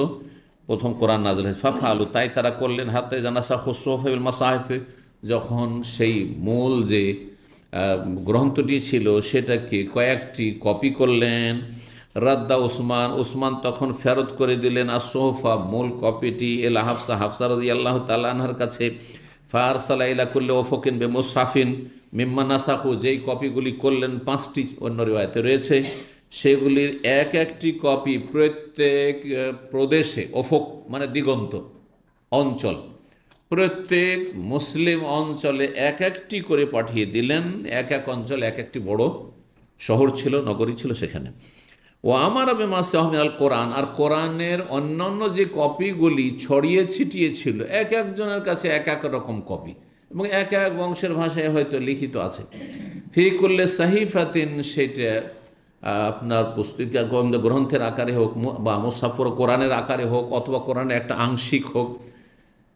প্রথম কোরআন নাযিল হয়েছে। ফাফআলু, তাই তারা করলেন। হাত্তা ইযা নাসাখু সুহুফ বিল মাসাহিফ, যখন সেই মূল যে গ্রন্থটি ছিল সেটাকে কয়েকটি কপি করলেন। রাদ্দা উসমান তখন ফেরত করে দিলেন আসোফা, মূল কপিটি, এলা হাফসা, হাফসা রাদিয়াল্লাহু তাআলা আনহার কাছে। ফারসালা ইলা কুল্লি উফুকিন বিমুসহাফিন মিম্মা নাসাখু, যেই কপিগুলি করলেন 5টি অন্য রিওয়ায়াতে রয়েছে, সেগুলির এক একটি কপি প্রত্যেক প্রদেশে, উফুক মানে দিগন্ত, অঞ্চল, প্রত্যেক মুসলিম অঞ্চলে এক একটি করে পাঠিয়ে দিলেন। এক এক অঞ্চল এক একটি বড় শহর ছিল, নগরী ছিল সেখানে। ও আমার বিমাসাহমিনাল কোরআন, আর কোরআনের অন্যান্য যে কপিগুলি ছড়িয়ে ছিটিয়ে ছিল, এক একজনের কাছে এক এক রকম কপি, এবং এক এক বংশের ভাষায় হয়তো লিখিত আছে। ফি কুল্লি সাহিফাতিন, সেটা আপনার পুস্তিকা গ্রন্থের আকারে হোক, বা মুসাফর কোরআনের আকারে হোক, অথবা কোরআনের একটা আংশিক হোক।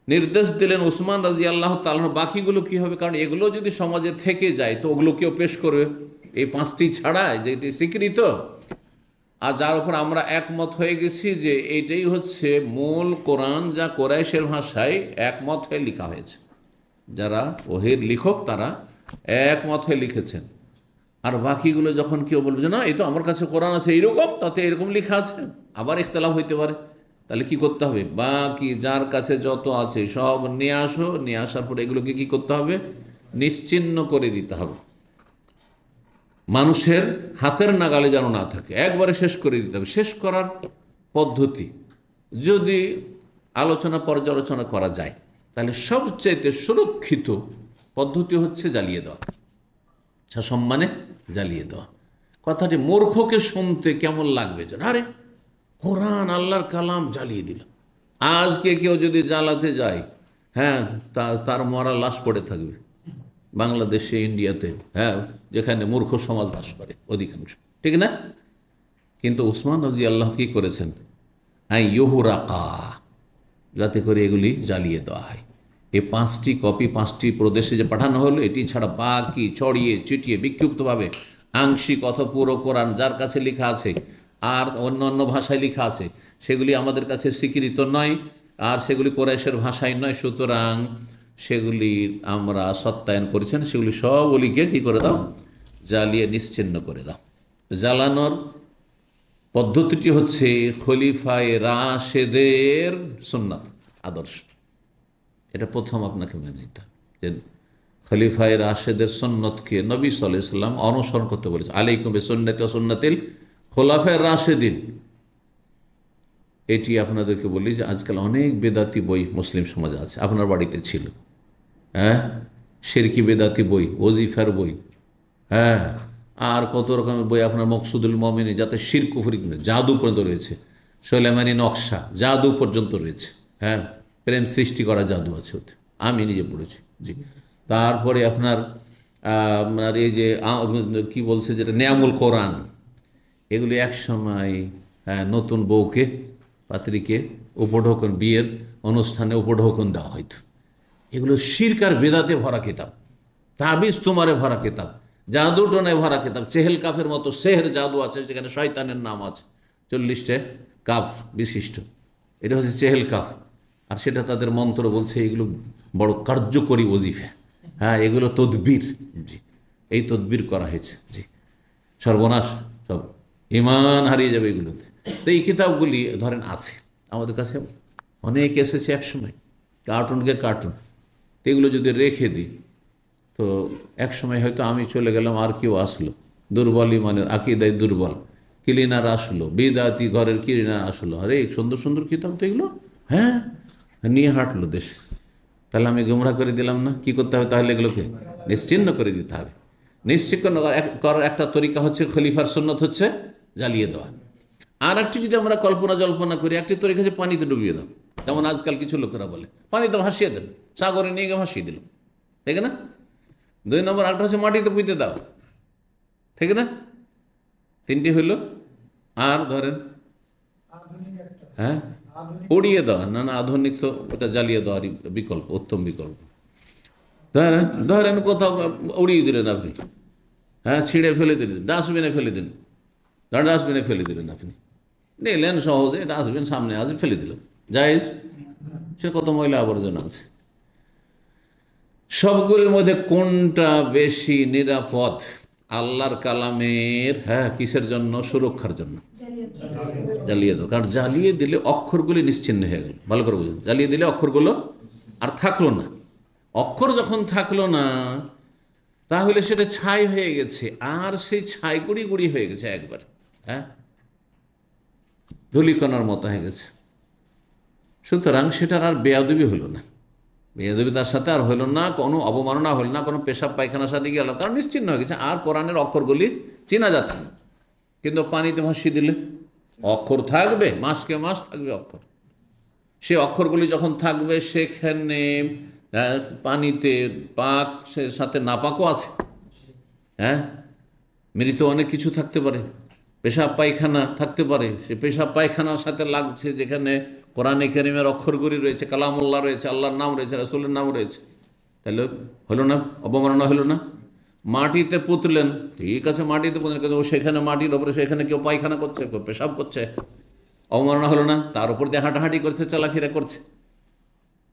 নির্দেশ দিলেন উসমান রাদিয়াল্লাহু তাআলা। বাকিগুলো কী হবে? কারণ এগুলো যদি সমাজে থেকে যায় তো ওগুলোকেও পেশ করবে, এই 5টি ছাড়া যেটি স্বীকৃত, আর যার উপর আমরা একমত হয়ে গেছি যে এইটাই হচ্ছে মূল কোরআন, যা কোরাইশের ভাষায় একমত হয়ে লেখা হয়েছে। যারা ওহির লেখক তারা একমত হয়ে লিখেছেন। আর বাকিগুলো যখন কেউ বলবে যে না, এই তো আমার কাছে কোরআন আছে এইরকম, তাতে এরকম লেখা আছে, আবার ইখতিলাফ হইতে পারে, তাহলে কি করতে হবে? বাকি যার কাছে যত আছে সব নিয়ে আসো, নিয়ে আসার পরে এগুলোকে কি করতে হবে? নিশ্চিহ্ন করে দিতে হবে, মানুষের হাতের নাগালে যেন না থাকে, একবারে শেষ করে দিতে হবে। শেষ করার পদ্ধতি যদি আলোচনা পর্যালোচনা করা যায়, তাহলে সবচাইতে সুরক্ষিত পদ্ধতি হচ্ছে জ্বালিয়ে দেওয়া, সসম্মানে জ্বালিয়ে দেওয়া। কথাটি মূর্খকে শুনতে কেমন লাগবে, যেন আরে কোরআন আল্লাহর কালাম জ্বালিয়ে দিল। আজকে কেউ যদি জ্বালাতে যায়, হ্যাঁ, তার মরা লাশ পড়ে থাকবে বাংলাদেশে, ইন্ডিয়াতে, হ্যাঁ, যেখানে মূর্খ সমাজ বাস করে অধিকাংশ, ঠিক না? কিন্তু উসমান রাদিয়াল্লাহু কি করেছেন? ইউহরাকা, যাতে করে এগুলি জ্বালিয়ে দেওয়া হয়। এই 5টি কপি 5টি প্রদেশে যে পাঠানো হলো, এটি ছাড়া বাকি ছড়িয়ে ছিটিয়ে বিক্ষিপ্তভাবে আংশিক অথবা পুরো কোরআন যার কাছে লেখা আছে আর অন্য অন্য ভাষায় লেখা আছে, সেগুলি আমাদের কাছে স্বীকৃত নয়, আর সেগুলি কোরাইশের ভাষায় নয়। সুতরাং সেগুলির আমরা সত্যায়ন করেছেন, সেগুলি সবগুলিকে কী করে দাও? জ্বালিয়ে নিশ্চিহ্ন করে দাও। জ্বালানোর পদ্ধতিটি হচ্ছে খলিফায়ে রাশেদের সুন্নাত, আদর্শ। এটা প্রথম আপনাকে মেনে নিতে হবে যে খলিফায়ে রাশেদের সুন্নতকে নবী সাল্লাল্লাহু আলাইহি ওয়াসাল্লাম অনুসরণ করতে বলেছে। আলাইকুম বিসুন্নতি ওয়া সুন্নাতিল খোলাফায়ে রাশেদিন। এটি আপনাদেরকে বলি যে আজকাল অনেক বেদাতি বই মুসলিম সমাজে আছে, আপনার বাড়িতে ছিল, হ্যাঁ, শিরকি বেদাতি বই, ওজিফার বই, হ্যাঁ, আর কত রকমের বই আপনার মকসুদুল মমিনে, যাতে শির কুফরি, জাদু পর্যন্ত রয়েছে, সোলেমানি নকশা, জাদু পর্যন্ত রয়েছে, হ্যাঁ, প্রেম সৃষ্টি করা জাদু আছে ওতে, আমি নিজে পড়েছি, জি। তারপরে আপনার আপনার এই যে কি বলছে যেটা নেয়ামুল কোরআন, এগুলি এক সময় নতুন বউকে, পাত্রীকে উপঢৌকন, বিয়ের অনুষ্ঠানে উপঢৌকন দেওয়া হইতো। এগুলো শিরক আর বেদাতে ভরা কিতাব, তাবিজ তোমারে ভরা কিতাব, জাদু টোনায় ভরা কিতাব। চেহেল কাফের মতো সেহের জাদু আছে, যেখানে শয়তানের নাম আছে 40টা কাফ বিশিষ্ট, এটা হচ্ছে চেহেল কাফ। আর সেটা তাদের মন্ত্র বলছে, এগুলো বড় কার্যকরী ওজিফা, হ্যাঁ, এগুলো তদবির, জি, এই তদবির করা হয়েছে, জি। সর্বনাশ, সব ইমান হারিয়ে যাবে এগুলোতে। তো এই কিতাবগুলি ধরেন আছে আমাদের কাছে, অনেক এসেছে একসময়, কার্টুনকে কার্টুন। তো এগুলো যদি রেখে দিই তো এক সময় হয়তো আমি চলে গেলাম, আর কেউ আসলো দুর্বল ইমানের, আকিদায় দুর্বল, ক্লিনার আসলো, বিদাতি ঘরের ক্লিনার আসলো, আরে সুন্দর সুন্দর কিতাব তো এগুলো, হ্যাঁ, নিয়ে হাঁটলো দেশে। তাহলে আমি গোমরা করে দিলাম না? কি করতে হবে তাহলে? এগুলোকে নিশ্চিহ্ন করে দিতে হবে। নিশ্চিহ্ন করার একটা তরিকা হচ্ছে খলিফার সুন্নত হচ্ছে জ্বালিয়ে দেওয়া। আর একটি যদি আমরা কল্পনা জল্পনা করি, একটি তরিকা হচ্ছে পানিতে ডুবিয়ে দাও, যেমন আজকাল কিছু লোকেরা বলে পানিতে ভাসিয়ে দেন, সাগরে নিয়ে গিয়ে ভাসিয়ে দিল, ঠিক না? 2 নম্বর আরেকটা হচ্ছে মাটিতে পুঁতে দাও, ঠিক না? 3টি হইল। আর ধরেন হ্যাঁ, উড়িয়ে দেওয়া, না না, আধুনিক তো ওটা জ্বালিয়ে দেওয়ারই বিকল্প, উত্তম বিকল্প। ধরেন কোথাও উড়িয়ে দিলেন আপনি, হ্যাঁ, ছিঁড়ে ফেলে দিলেন, ডাস্টবিনে ফেলে দিন, ডাস্টবিনে ফেলে দিলেন আপনি, নিলেন সহজে, ডাস্টবিন সামনে আছে, ফেলে দিলেন, জায়েজ। সে কত ময়লা আবর্জনা আছে। সবগুলির মধ্যে কোনটা বেশি নিরাপদ? আল্লাহর কালামের, হ্যাঁ, কিসের জন্য? সুরক্ষার জন্য। জ্বালিয়ে দাও, কারণ জ্বালিয়ে দিলে অক্ষরগুলি নিশ্চিহ্ন হয়ে গেল। ভালো করে বুঝুন, জ্বালিয়ে দিলে অক্ষরগুলো আর থাকলো না। অক্ষর যখন থাকলো না, তাহলে সেটা ছাই হয়ে গেছে, আর সেই ছাই গুঁড়ি গুঁড়ি হয়ে গেছে একবারে, হ্যাঁ, ধুলিকণার মতো হয়ে গেছে। সুতরাং সেটার আর বেয়াদবি হলো না, বেয়াদবি তার সাথে আর হলো না, কোনো অবমাননা হলো না, কোনো পেশাব পায়খানার সাথে গেল, কারণ নিশ্চিহ্ন হয়ে গেছে, আর কোরআনের অক্ষরগুলি চেনা যাচ্ছে না। কিন্তু পানিতে ভাসিয়ে দিলে অক্ষর থাকবে, মাসকে মাস থাকবে অক্ষর। সে অক্ষরগুলি যখন থাকবে, সেখানে পানিতে পাক, সে সাথে নাপাকও আছে, হ্যাঁ, মৃত অনেক কিছু থাকতে পারে, পেশাব পায়খানা থাকতে পারে, সে পেশাব পায়খানার সাথে লাগছে যেখানে কোরআনে কারিমের অক্ষরগুলি রয়েছে, কালামুল্লাহ রয়েছে, আল্লাহর নাম রয়েছে, রাসূলের নাম রয়েছে, তাহলে হলো না? অবমাননা হলো না? মাটিতে পুঁতলেন, ঠিক আছে, মাটিতে পুঁতলেন, কিন্তু সেখানে মাটির ওপরে সেখানে কেউ পায়খানা করছে, কেউ পেশাব করছে, অবমাননা হলো না? তার উপর দিয়ে হাঁটাহাঁটি করছে, চলাফেরা করছে,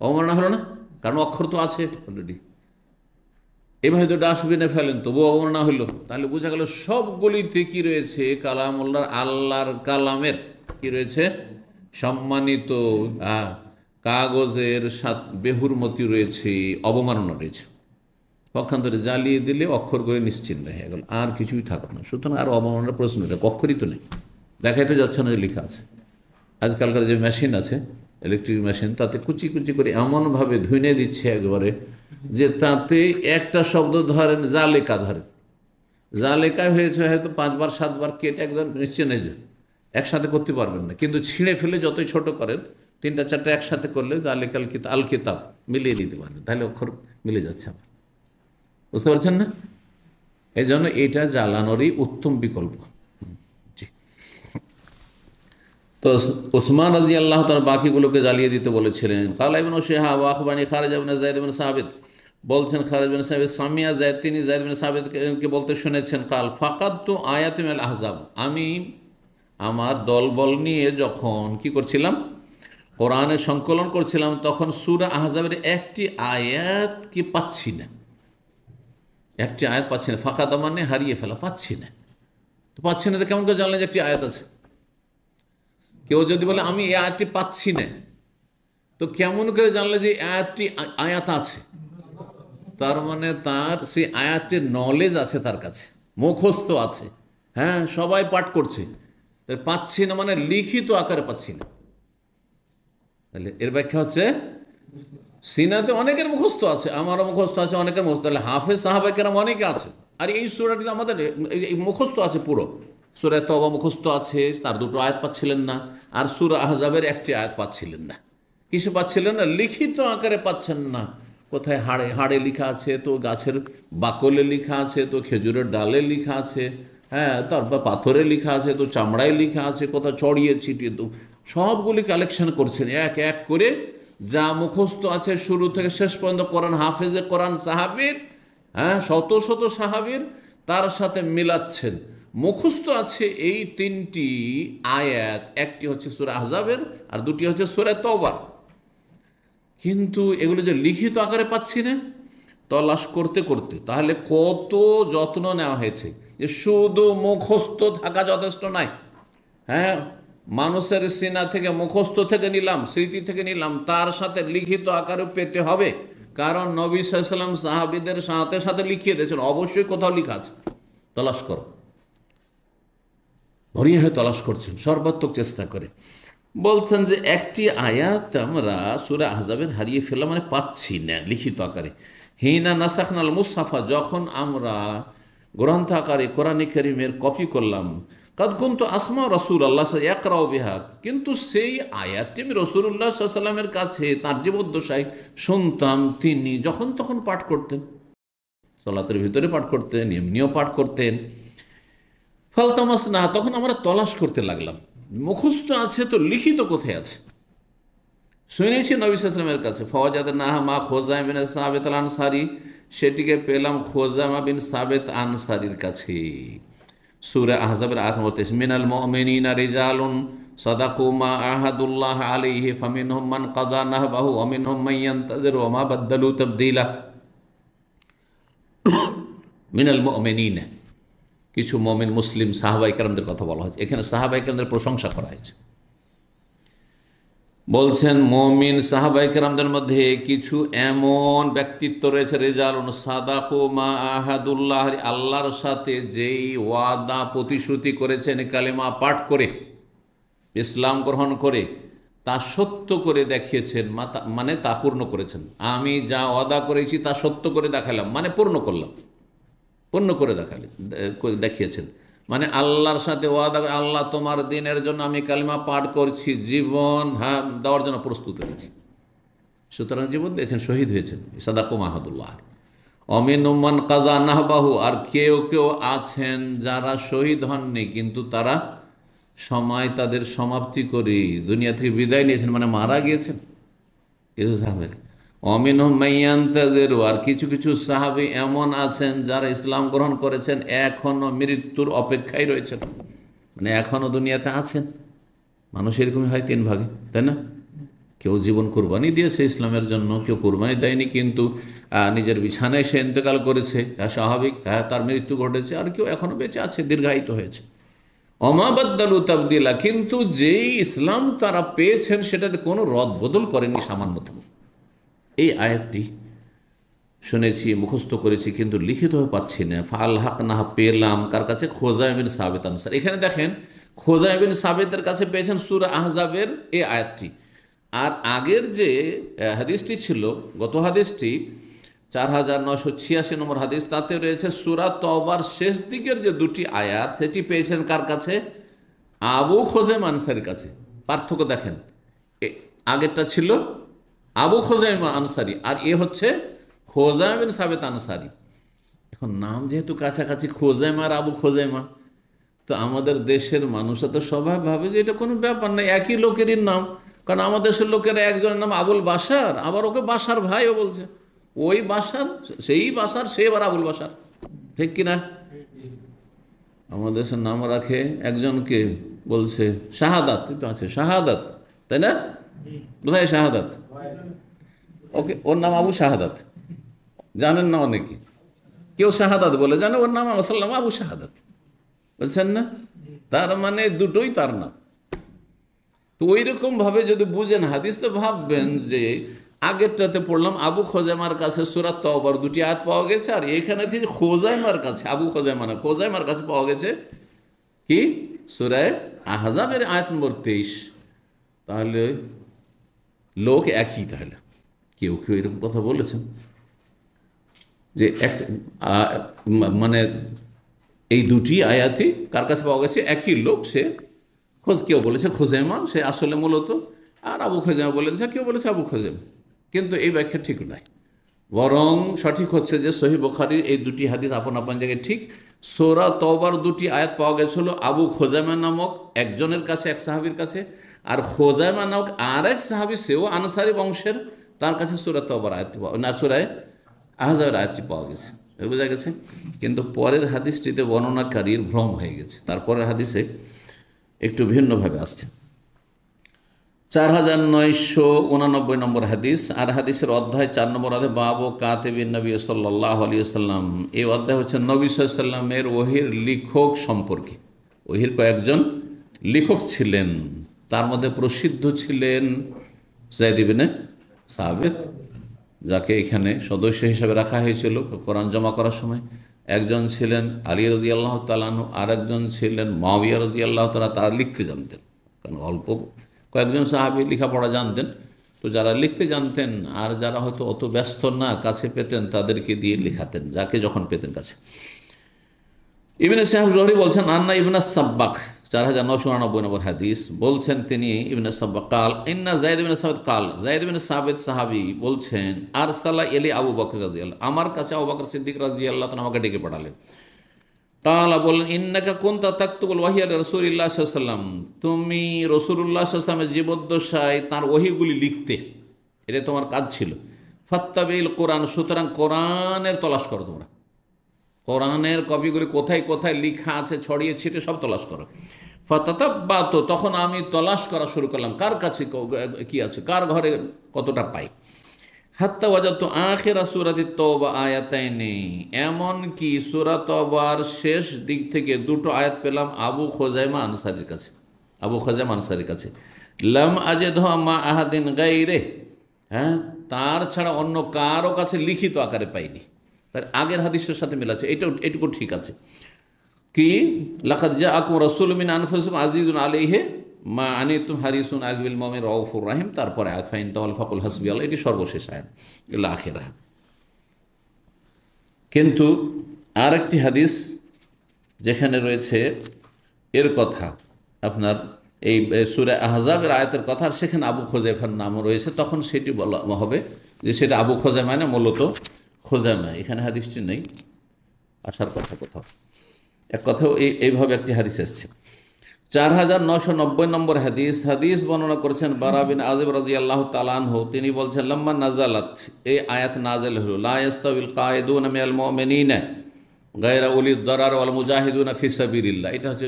অবমাননা হলো না? কারণ অক্ষর তো আছে অলরেডি। এভাবে তো ডাস্টবিনে ফেলেন, তবুও অবমাননা হলো। তাহলে বোঝা গেল সবগুলিতে কি রয়েছে? কালামুল্লাহ, আল্লাহর কালামের কি রয়েছে? সম্মানিত কাগজের বেহুরমতি রয়েছে, অবমাননা রয়েছে। পক্ষান্তরে জ্বালিয়ে দিলে অক্ষরগুলি নিশ্চিহ্ন হয়ে গেল, আর কিছুই থাকলো না। সুতরাং আর অবমাননার প্রশ্ন এটা অক্ষরই তো নেই, দেখাইতে যাচ্ছে না যে লেখা আছে। আজকালকার যে মেশিন আছে, ইলেকট্রিক মেশিন, তাতে কুচি কুচি করে এমনভাবে ধুইনে দিচ্ছে একবারে, যে তাতে একটা শব্দ ধরেন জালেকা, ধরেন জালেকা হয়েছে হয়তো 5বার 7বার কেটে একদম নিশ্চয় নেই, একসাথে করতে পারবেন না। কিন্তু ছিঁড়ে ফেলে যতই ছোট করেন, 3টা 4টা একসাথে করলে জালেকাল কিতাব, আল কিতাব মিলিয়ে দিতে পারবেন, তাহলে অক্ষর মিলে যাচ্ছে। আবার বুঝতে পারছেন না? এই জন্য এটা জ্বালানোরই উত্তম বিকল্প। জি। তো ওসমান রাদিয়াল্লাহু তাআলা বাকিগুলোকে জ্বালিয়ে দিতে বলেছিলেন। কালা ইবনে শিহাব ওয়া আখবানি খারিজ ইবনে যায়েদ ইবনে সাবিত, বলছেন খারিজ ইবনে সাবিত সামিয়া যায়েদ, তিনি যায়েদ ইবনে সাবিতকে বলতে শুনেছেন, কাল ফাকাদতু আয়াতিন মিনাল আহজাব, আমি আমার দলবল নিয়ে যখন কি করছিলাম, কোরআনের সংকলন করছিলাম, তখন সূরা আহজাবের একটি আয়াত কি পাচ্ছি না, একটি আয়াত পাচ্ছি না। ফাঁকা দামানে হারিয়ে ফেলা, পাচ্ছি না। তো পাচ্ছি না, তো কেমন করে জানলেন যে একটি আয়াত আছে? কেউ যদি বলে আমি এই আয়াতটি পাচ্ছি না, তো কেমন করে জানলে যে আয়াতটি আয়াত আছে? তার মানে তার সেই আয়াতটির নলেজ আছে, তার কাছে মুখস্থ আছে, হ্যাঁ সবাই পাঠ করছে, তাই পাচ্ছি না মানে লিখিত আকারে পাচ্ছি না। তাহলে এর ব্যাখ্যা হচ্ছে সিনাতে অনেকের মুখস্থ আছে, আমারও মুখস্থ আছে, অনেকের মুখস্থ, তাহলে হাফেজ সাহাবায়ে কেরাম অনেকে আছে। আর এই সূরাটি আমাদের মুখস্থ আছে পুরো, সূরা তওবা মুখস্থ আছে, তার দুটো আয়াত পাচ্ছিলেন না, আর সূরা আহজাবের একটি আয়াত পাচ্ছিলেন না। কিসে পাচ্ছিলেন না? লিখিত আকারে পাচ্ছেন না। কোথায় হাড়ে হাড়ে লেখা আছে, তো গাছের বাকলে লেখা আছে, তো খেজুরের ডালে লেখা আছে, হ্যাঁ তারপর পাথরে লেখা আছে, তো চামড়ায় লেখা আছে, কোথাও ছড়িয়ে ছিটিয়ে, তো সবগুলি কালেকশন করছেন এক এক করে। যা মুখস্থ আছে শুরু থেকে শেষ পর্যন্ত কোরআন হাফেজে কোরআন সাহাবীর, হ্যাঁ শত শত সাহাবীর, তার সাথে মিলাচ্ছেন। মুখস্থ আছে এই তিনটি আয়াত, একটি হচ্ছে সূরা আহজাবের আর দুটি হচ্ছে সূরা তওবার, কিন্তু এগুলো যে লিখিত আকারে পাচ্ছি না। তলাশ করতে করতে তাহলে কত যত্ন নেওয়া হয়েছে, যে শুধু মুখস্থ থাকা যথেষ্ট নয়। হ্যাঁ, মানুষের সিনা থেকে মুখস্থ থেকে নিলাম, স্মৃতি থেকে নিলাম, তার সাথে লিখিত আকারে পেতে হবে। কারণ নবী সাল্লাল্লাহু আলাইহি ওয়াসাল্লাম সাহাবীদের সাথে সাথে লিখিয়ে দিয়েছেন, অবশ্যই কোথাও লেখা আছে, তলাশ করো। ভরিয়ে হয়ে তলাশ করছেন সর্বাত্মক চেষ্টা করে। বলছেন যে একটি আয়াত আমরা সূরা আহজাবের হারিয়ে ফেললাম, মানে পাচ্ছি না লিখিত আকারে। হিনা নাসাখনাল মুসাফা, যখন আমরা গ্রন্থ আকারে কোরআনে কারীমের কপি করলাম, কাদ কুনতু আসমা রাসূলুল্লাহ ইয়াকরাউ বিহা, কিন্তু সেই আয়াতটি আমি রাসূলুল্লাহ সাল্লাল্লাহু আলাইহি ওয়াসাল্লামের কাছে তার জীবদ্দশায় শুনতাম, তিনি যখন তখন পাঠ করতেন, সালাতের ভিতরে পাঠ করতেন, এমনিও পাঠ করতেন। ফালতামাস না, তখন আমরা তলাশ করতে লাগলাম, মুখস্থ আছে তো লিখিত কোথায় আছে। শুনেছি নবী সাল্লাল্লাহু আলাইহি ওয়াসাল্লামের কাছে, ফাওয়াজাদনাহা মা খুজাইমা বিন সাবিত আল আনসারী, সেটিকে পেলাম খুজাইমা বিন সাবিত আনসারীর কাছে। সূরা আহজাবের আয়াত নম্বর 23, মিনাল মুমিনিনা রিজালুন সাদাকু মা আহাদুল্লাহ আলাইহি ফামিনহুম মান কাদা নাহবাহু ওয়া মিনহুম মান ইয়ানতাজিরু ওয়া মা বাদদালু তাবদীলা। মিনাল মুমিনিনা, কিছু মুমিন মুসলিম সাহাবায়ে কেরামদের কথা বলা হয়েছে, এখানে সাহাবায়ে কেরামদের প্রশংসা করা হয়েছে। বলছেন মুমিন সাহাবায়ে কেরামদের মধ্যে কিছু এমন ব্যক্তিত্ব রয়েছে, রিজালুন সাদাকু মা আহাদুল্লাহ, আল্লাহর সাথে যেই ওয়াদা প্রতিশ্রুতি করেছেন কালেমা পাঠ করে, ইসলাম গ্রহণ করে, তা সত্য করে দেখিয়েছেন, মানে তা পূর্ণ করেছেন। আমি যা ওয়াদা করেছি তা সত্য করে দেখালাম, মানে পূর্ণ করলাম, পূর্ণ করে দেখিয়েছেন। মানে আল্লাহর সাথে ওয়াদা, আল্লাহ তোমার দিনের জন্য আমি কালিমা পাঠ করছি, জীবন দেওয়ার জন্য প্রস্তুত হয়েছি, সুতরাং জীবন দিয়েছেন, শহীদ হয়েছেন। সাদাকু মাহাদুল্লাহ। অমিনুম মান কাযা নাহবাহু, আর কেউ কেউ আছেন যারা শহীদ হননি, কিন্তু তারা সময় তাদের সমাপ্তি করে দুনিয়া থেকে বিদায় নিয়েছেন, মানে মারা গিয়েছেন কিছু সাহাবী। অমিনহুম মান ইয়ানতাজিরু, আর কিছু কিছু সাহাবী এমন আছেন যারা ইসলাম গ্রহণ করেছেন, এখনও মৃত্যুর অপেক্ষায় রয়েছেন, মানে এখনও দুনিয়াতে আছেন। মানুষ এরকমই হয় তিন ভাগে, তাই না? কেউ জীবন কোরবানি দিয়েছে ইসলামের জন্য, কেউ কোরবানি দেয়নি, কিন্তু নিজের বিছানায় সে ইন্তেকাল করেছে, স্বাভাবিক, তার মৃত্যু ঘটেছে। আর কেউ এখনও বেঁচে আছে, দীর্ঘায়িত হয়েছে। ওমা বাদদালু তাবদীলা, কিন্তু যেই ইসলাম তারা পেয়েছেন সেটাতে কোনো রদ বদল করেনি সামান্যতম। এই আয়াতটি শুনেছি, মুখস্থ করেছি, কিন্তু লিখিতভাবে পাচ্ছি না। ফাআলহাকনাহা, পেলাম কার কাছে? খুজাইমা বিন সাবিত আনসারী। এখানে দেখেন, খুজাইমা বিন সাবিতের কাছে পেয়েছেন সূরা আহজাবের এই আয়াতটি। আর আগের যে হাদিসটি ছিল, গত হাদিসটি 4986 নম্বর হাদিস, তাতে রয়েছে সূরা তওবার শেষ দিকের যে দুটি আয়াত, সেটি পেয়েছেন কার কাছে? আবু খুজাইমা আনসারীর কাছে। পার্থক্য দেখেন, আগেরটা ছিল আবু খুজাইমা আনসারী, আর এ হচ্ছে খুজাইমা বিন সাবিত আনসারী। এখন নাম যেহেতু কাছাকাছি, খুজাইমা আর আবু খুজাইমা, তো আমাদের দেশের মানুষরা তো সবাই ভাবে যে এটা কোনো ব্যাপার নাই, একই লোকেরই নাম। কারণ আমাদের দেশের লোকেরা একজনের নাম আবুল বাশার, আবার ওকে বাশার ভাইও বলছে, ওই বাশার, সেই বাশার, সে এবার আবুল বাশার, ঠিক কিনা? আমাদের দেশের নাম রাখে একজনকে বলছে শাহাদাত, তো আছে শাহাদাত, তাই না? কোথায় শাহাদাত? ওকে, ওর নাম আবু শাহাদাত, জানেন না অনেকে, কেউ শাহাদাত বলে জানে, ওর নাম আসল নাম আবু শাহাদাত, বুঝছেন না? তার মানে দুটোই তার নাম। তো ওই রকমভাবে যদি বুঝেন হাদিস তো ভাববেন যে আগেরটাতে পড়লাম আবু খোজাইমার কাছে সূরা তাওবার 2টি আয়াত পাওয়া গেছে, আর এইখানে থেকে খোজাইমার কাছে, আবু খোজাইমা না, খোজাইমার কাছে পাওয়া গেছে কি সূরা আহজাবের আয়াত নম্বর 23। তাহলে লোক একই, তাহলে কেউ কেউ এরকম কথা বলেছেন যে মানে এই 2টি আয়াতই কার কাছে পাওয়া গেছে, একই লোক, সে কেউ বলেছে খোজাইমা, সে আসলে মূলত, আর আবু খোজাইমা বলেছে, কেউ বলেছে আবু খোজাইমা। কিন্তু এই ব্যাখ্যা ঠিক নয়, বরং সঠিক হচ্ছে যে সহিহ বুখারীর এই 2টি হাদিস আপন আপন জায়গায় ঠিক। সূরা তাওবার 2টি আয়াত পাওয়া গেছিল আবু খোজাইমা নামক একজনের কাছে, এক সাহাবীর কাছে, আর খোজাইমা নামক আরেক সাহাবী, সেও আনসারী বংশের, তার কাছে সূরা তাওবার আয়াতটি না সূরা আহজাবের আয়াতটি পাওয়া গেছে। বোঝা গেছে? কিন্তু পরের হাদিসটিতে বর্ণনাকারীর ভ্রম হয়ে গেছে, তারপরের হাদিসে একটু ভিন্নভাবে আসছে। 4989 নম্বর হাদিস, আর হাদিসের অধ্যায় 4 নম্বর অধ্যায় বাবু কাতিবিন নবী সাল্লাল্লাহু আলাইহি ওয়াসাল্লাম। এই অধ্যায় হচ্ছে নবী সাল্লাল্লাহু আলাইহি ওয়াসাল্লামের ওহীর লেখক সম্পর্কে। ওহীর কয়েকজন লেখক ছিলেন, তার মধ্যে প্রসিদ্ধ ছিলেন যায়েদ ইবনে সাবিত, যাকে এখানে সদস্য হিসেবে রাখা হয়েছিল কোরআন জমা করার সময়। একজন ছিলেন আলী রাদিয়াল্লাহু তাআলা আনহু, আর একজন ছিলেন মুআবিয়া রাদিয়াল্লাহু তাআলা। তারা লিখতে জানতেন, কারণ অল্প কয়েকজন সাহাবী লেখাপড়া জানতেন, তো যারা লিখতে জানতেন আর যারা হয়তো অত ব্যস্ত না কাছে পেতেন, তাদেরকে দিয়ে লেখাতেন যাকে যখন পেতেন কাছে। ইবনে শাহাব জোহরি বলছেন আন্না ইবনে সাব্বাক, 4999 নম্বর হাদিস, বলছেন তিনি ইবনে সাব্বাক কাল ইন্না যায়েদ ইবনে সাবিত কাল, যায়েদ ইবনে সাবিত সাহাবী বলছেন আরসালা ইলি আবু বকর রাদিয়াল্লাহু, আমার কাছে আবু বকর সিদ্দিক রাদিয়াল্লাহু তাআলা আমাকে ডেকে পাঠালেন। তাআলা বললেন ইন্নাকা কুনতা তাকতুবুল ওয়াহিয়া রাসূলিল্লাহ সাল্লাল্লাহু আলাইহি ওয়াসাল্লাম, তুমি রাসূলুল্লাহ সাল্লাল্লাহু আলাইহি ওয়াসাল্লামের জীবদ্দশায় তার ওহীগুলি লিখতে, এটা তোমার কাজ ছিল। ফাত্তাবিল কোরআন, সুতরাং কোরআনের তলাশ করো, তোমরা কোরআনের কপিগুলি কোথায় কোথায় লেখা আছে ছড়িয়ে ছিটে সব তলাশ করো। ফাতাতাব্বাতু, তখন আমি তলাশ করা শুরু করলাম কার কাছে কি আছে, কার ঘরে কতটা পাই। হাত্তা ওয়াজাদতু আখিরা সূরাতি তাওবা আয়াতাইনি, এমন কি সূরা তাওবার শেষ দিক থেকে 2টো আয়াত পেলাম আবু খোজাইমা আনসারীর কাছে, আবু খোজাইমা আনসারীর কাছে। লাম আজিদহু মা আহাদিন গায়রে, হ্যাঁ, তার ছাড়া অন্য কারো কাছে লিখিত আকারে পাইনি। তার আগের হাদিসের সাথে মিল আছে, এটুকু ঠিক আছে। কি লাকাদ জাআকুম রাসূলুম মিন আনফুসিকুম আজিজুন আলাইহি মা আনিতুম হারিসুন আলাইহিল বিল মুমিনিনা রাউফুর রাহিম, তারপরে আয়াত ফাইন তাওয়াল ফাকুল হাসবিয়াল্লাহ, এটি সর্বশেষ আয়াত ইলা আখিরা। কিন্তু আরেকটি হাদিস যেখানে রয়েছে এর কথা, আপনার এই সূরা আহজাবের আয়াতের কথা, সেখানে আবু খোজাইমার নাম রয়েছে, তখন সেটি বলা হবে যে সেটা আবু খোজাইমা না, মূলত খোজাইমা। এখানে হাদিসটি নেই, আসার কথা কোথাও। এক কথাও এইভাবে একটি হাদিস এসছে। 4990 নম্বর হাদিস, হাদিস বর্ণনা করেছেন বারা বিন আযিব রাদিয়াল্লাহু তাআলা আনহু, তিনি বলছেন লাম্মা নাজালাত, এই আয়াত নাযিল হলো, লা ইস্তাউল কায়িদুনা মিনাল মুমিনিনা গায়রা উলিদ দারার ওয়াল মুজাহিদুনা ফি সাবিলিল্লাহ। এটা হচ্ছে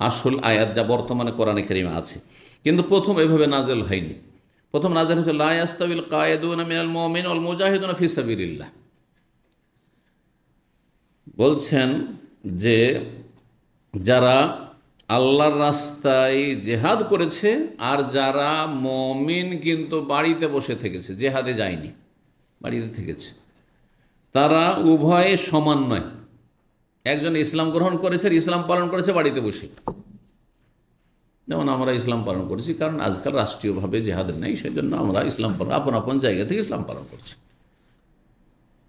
আসল আয়াত যা বর্তমানে কোরআনে কারিমে আছে, কিন্তু প্রথম এভাবে নাযিল হয়নি। প্রথম নাযিল হচ্ছে লা ইস্তাউল কায়িদুনা মিনাল মুমিনিনা ওয়াল মুজাহিদুনা ফি সাবিলিল্লাহ। বলছেন যে যারা আল্লাহর রাস্তায় জেহাদ করেছে আর যারা মুমিন কিন্তু বাড়িতে বসে থেকেছে, জেহাদে যায়নি, বাড়িতে থেকেছে, তারা উভয়ে সমান নয়। একজন ইসলাম গ্রহণ করেছে, ইসলাম পালন করেছে বাড়িতে বসে, যেমন আমরা ইসলাম পালন করছি, কারণ আজকাল রাষ্ট্রীয়ভাবে জেহাদ নেই, সেই জন্য আমরা ইসলাম পালন আপন আপন জায়গা থেকে ইসলাম পালন করছি।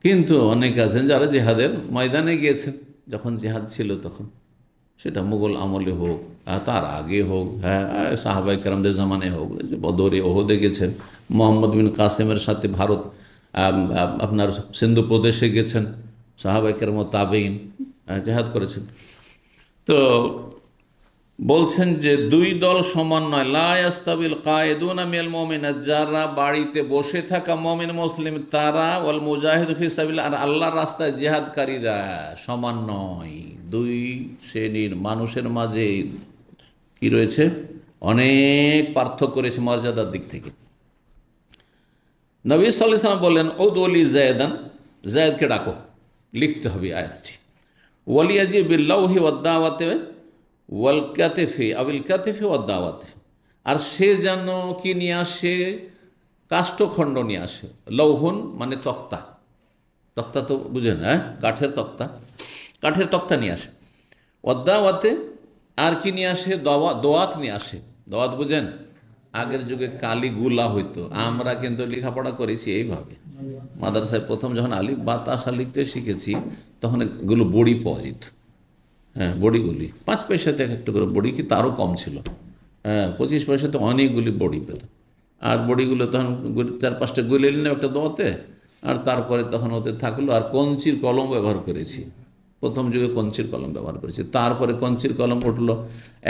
কিন্তু অনেকে আছেন যারা জেহাদের ময়দানে গিয়েছেন, যখন জেহাদ ছিল তখন, সেটা মুঘল আমলে হোক, তার আগে হোক, হ্যাঁ সাহাবায়ে কেরামদের জামানে হোক, বদরে ওহদে গেছেন, মোহাম্মদ বিন কাসেমের সাথে ভারত আপনার সিন্ধু প্রদেশে গেছেন, সাহাবায়ে কেরাম তাবেঈন জেহাদ করেছেন। তো বলছেন যে দুই দল সমান নয়, লা ইয়াস্তাবিল কায়িদুনা মিনাল মুমিনিনা, যারা বাড়িতে বসে থাকা মুমিন মুসলিম তারা, ওয়াল মুজাহিদু ফি সাবিলিল্লাহ, আর আল্লাহর রাস্তায় জিহাদকারীরা সমান নয়। দুই শ্রেণীর মানুষের মাঝে কি রয়েছে, অনেক পার্থক্য রয়েছে মর্যাদার দিক থেকে। নবী সাল্লাল্লাহু আলাইহি ওয়াসাল্লাম বললেন উদউলি যায়েদান, যায়েদকে ডাকো, লিখতে হবে আয়াতটি। ওয়ালিয়াজি বিল লাওহি ওয়াদ দাওয়াতি ওয়াল কাতিফি আবিল কাতিফি ওয়াদ দাওয়াতি, আর সে যেন কি নিয়ে আসে, কাষ্ঠখণ্ড নিয়ে আসে। লৌহন মানে তক্তা, তক্তা তো বুঝেন, হ্যাঁ, কাঠের তক্তা, কাঠের তক্তা নিয়ে আসে। ওয়াদ্দাওয়াতে আর কি নিয়ে আসে, দোয়াত নিয়ে আসে। দোয়াত বুঝেন, আগের যুগে কালিগুলা হইতো। আমরা কিন্তু লেখাপড়া করেছি এইভাবে, মাদ্রাসায় প্রথম যখন আলিফ বা তাসা লিখতে শিখেছি তখন এগুলো বড়ি পাওয়া যেত। হ্যাঁ, বড়িগুলি 5 পয়সাতে একটা করে বড়ি, কি তারও কম ছিল। হ্যাঁ, 25 পয়সাতে অনেকগুলি বড়ি পেত। আর বড়িগুলো তখন 4-5টা গুলে নিলাম একটা দোয়াতে, আর তারপরে তখন ওতে থাকলো। আর কঞ্চির কলম ব্যবহার করেছি, প্রথম যুগে কঞ্চির কলম ব্যবহার করেছি। তারপরে কঞ্চির কলম উঠলো,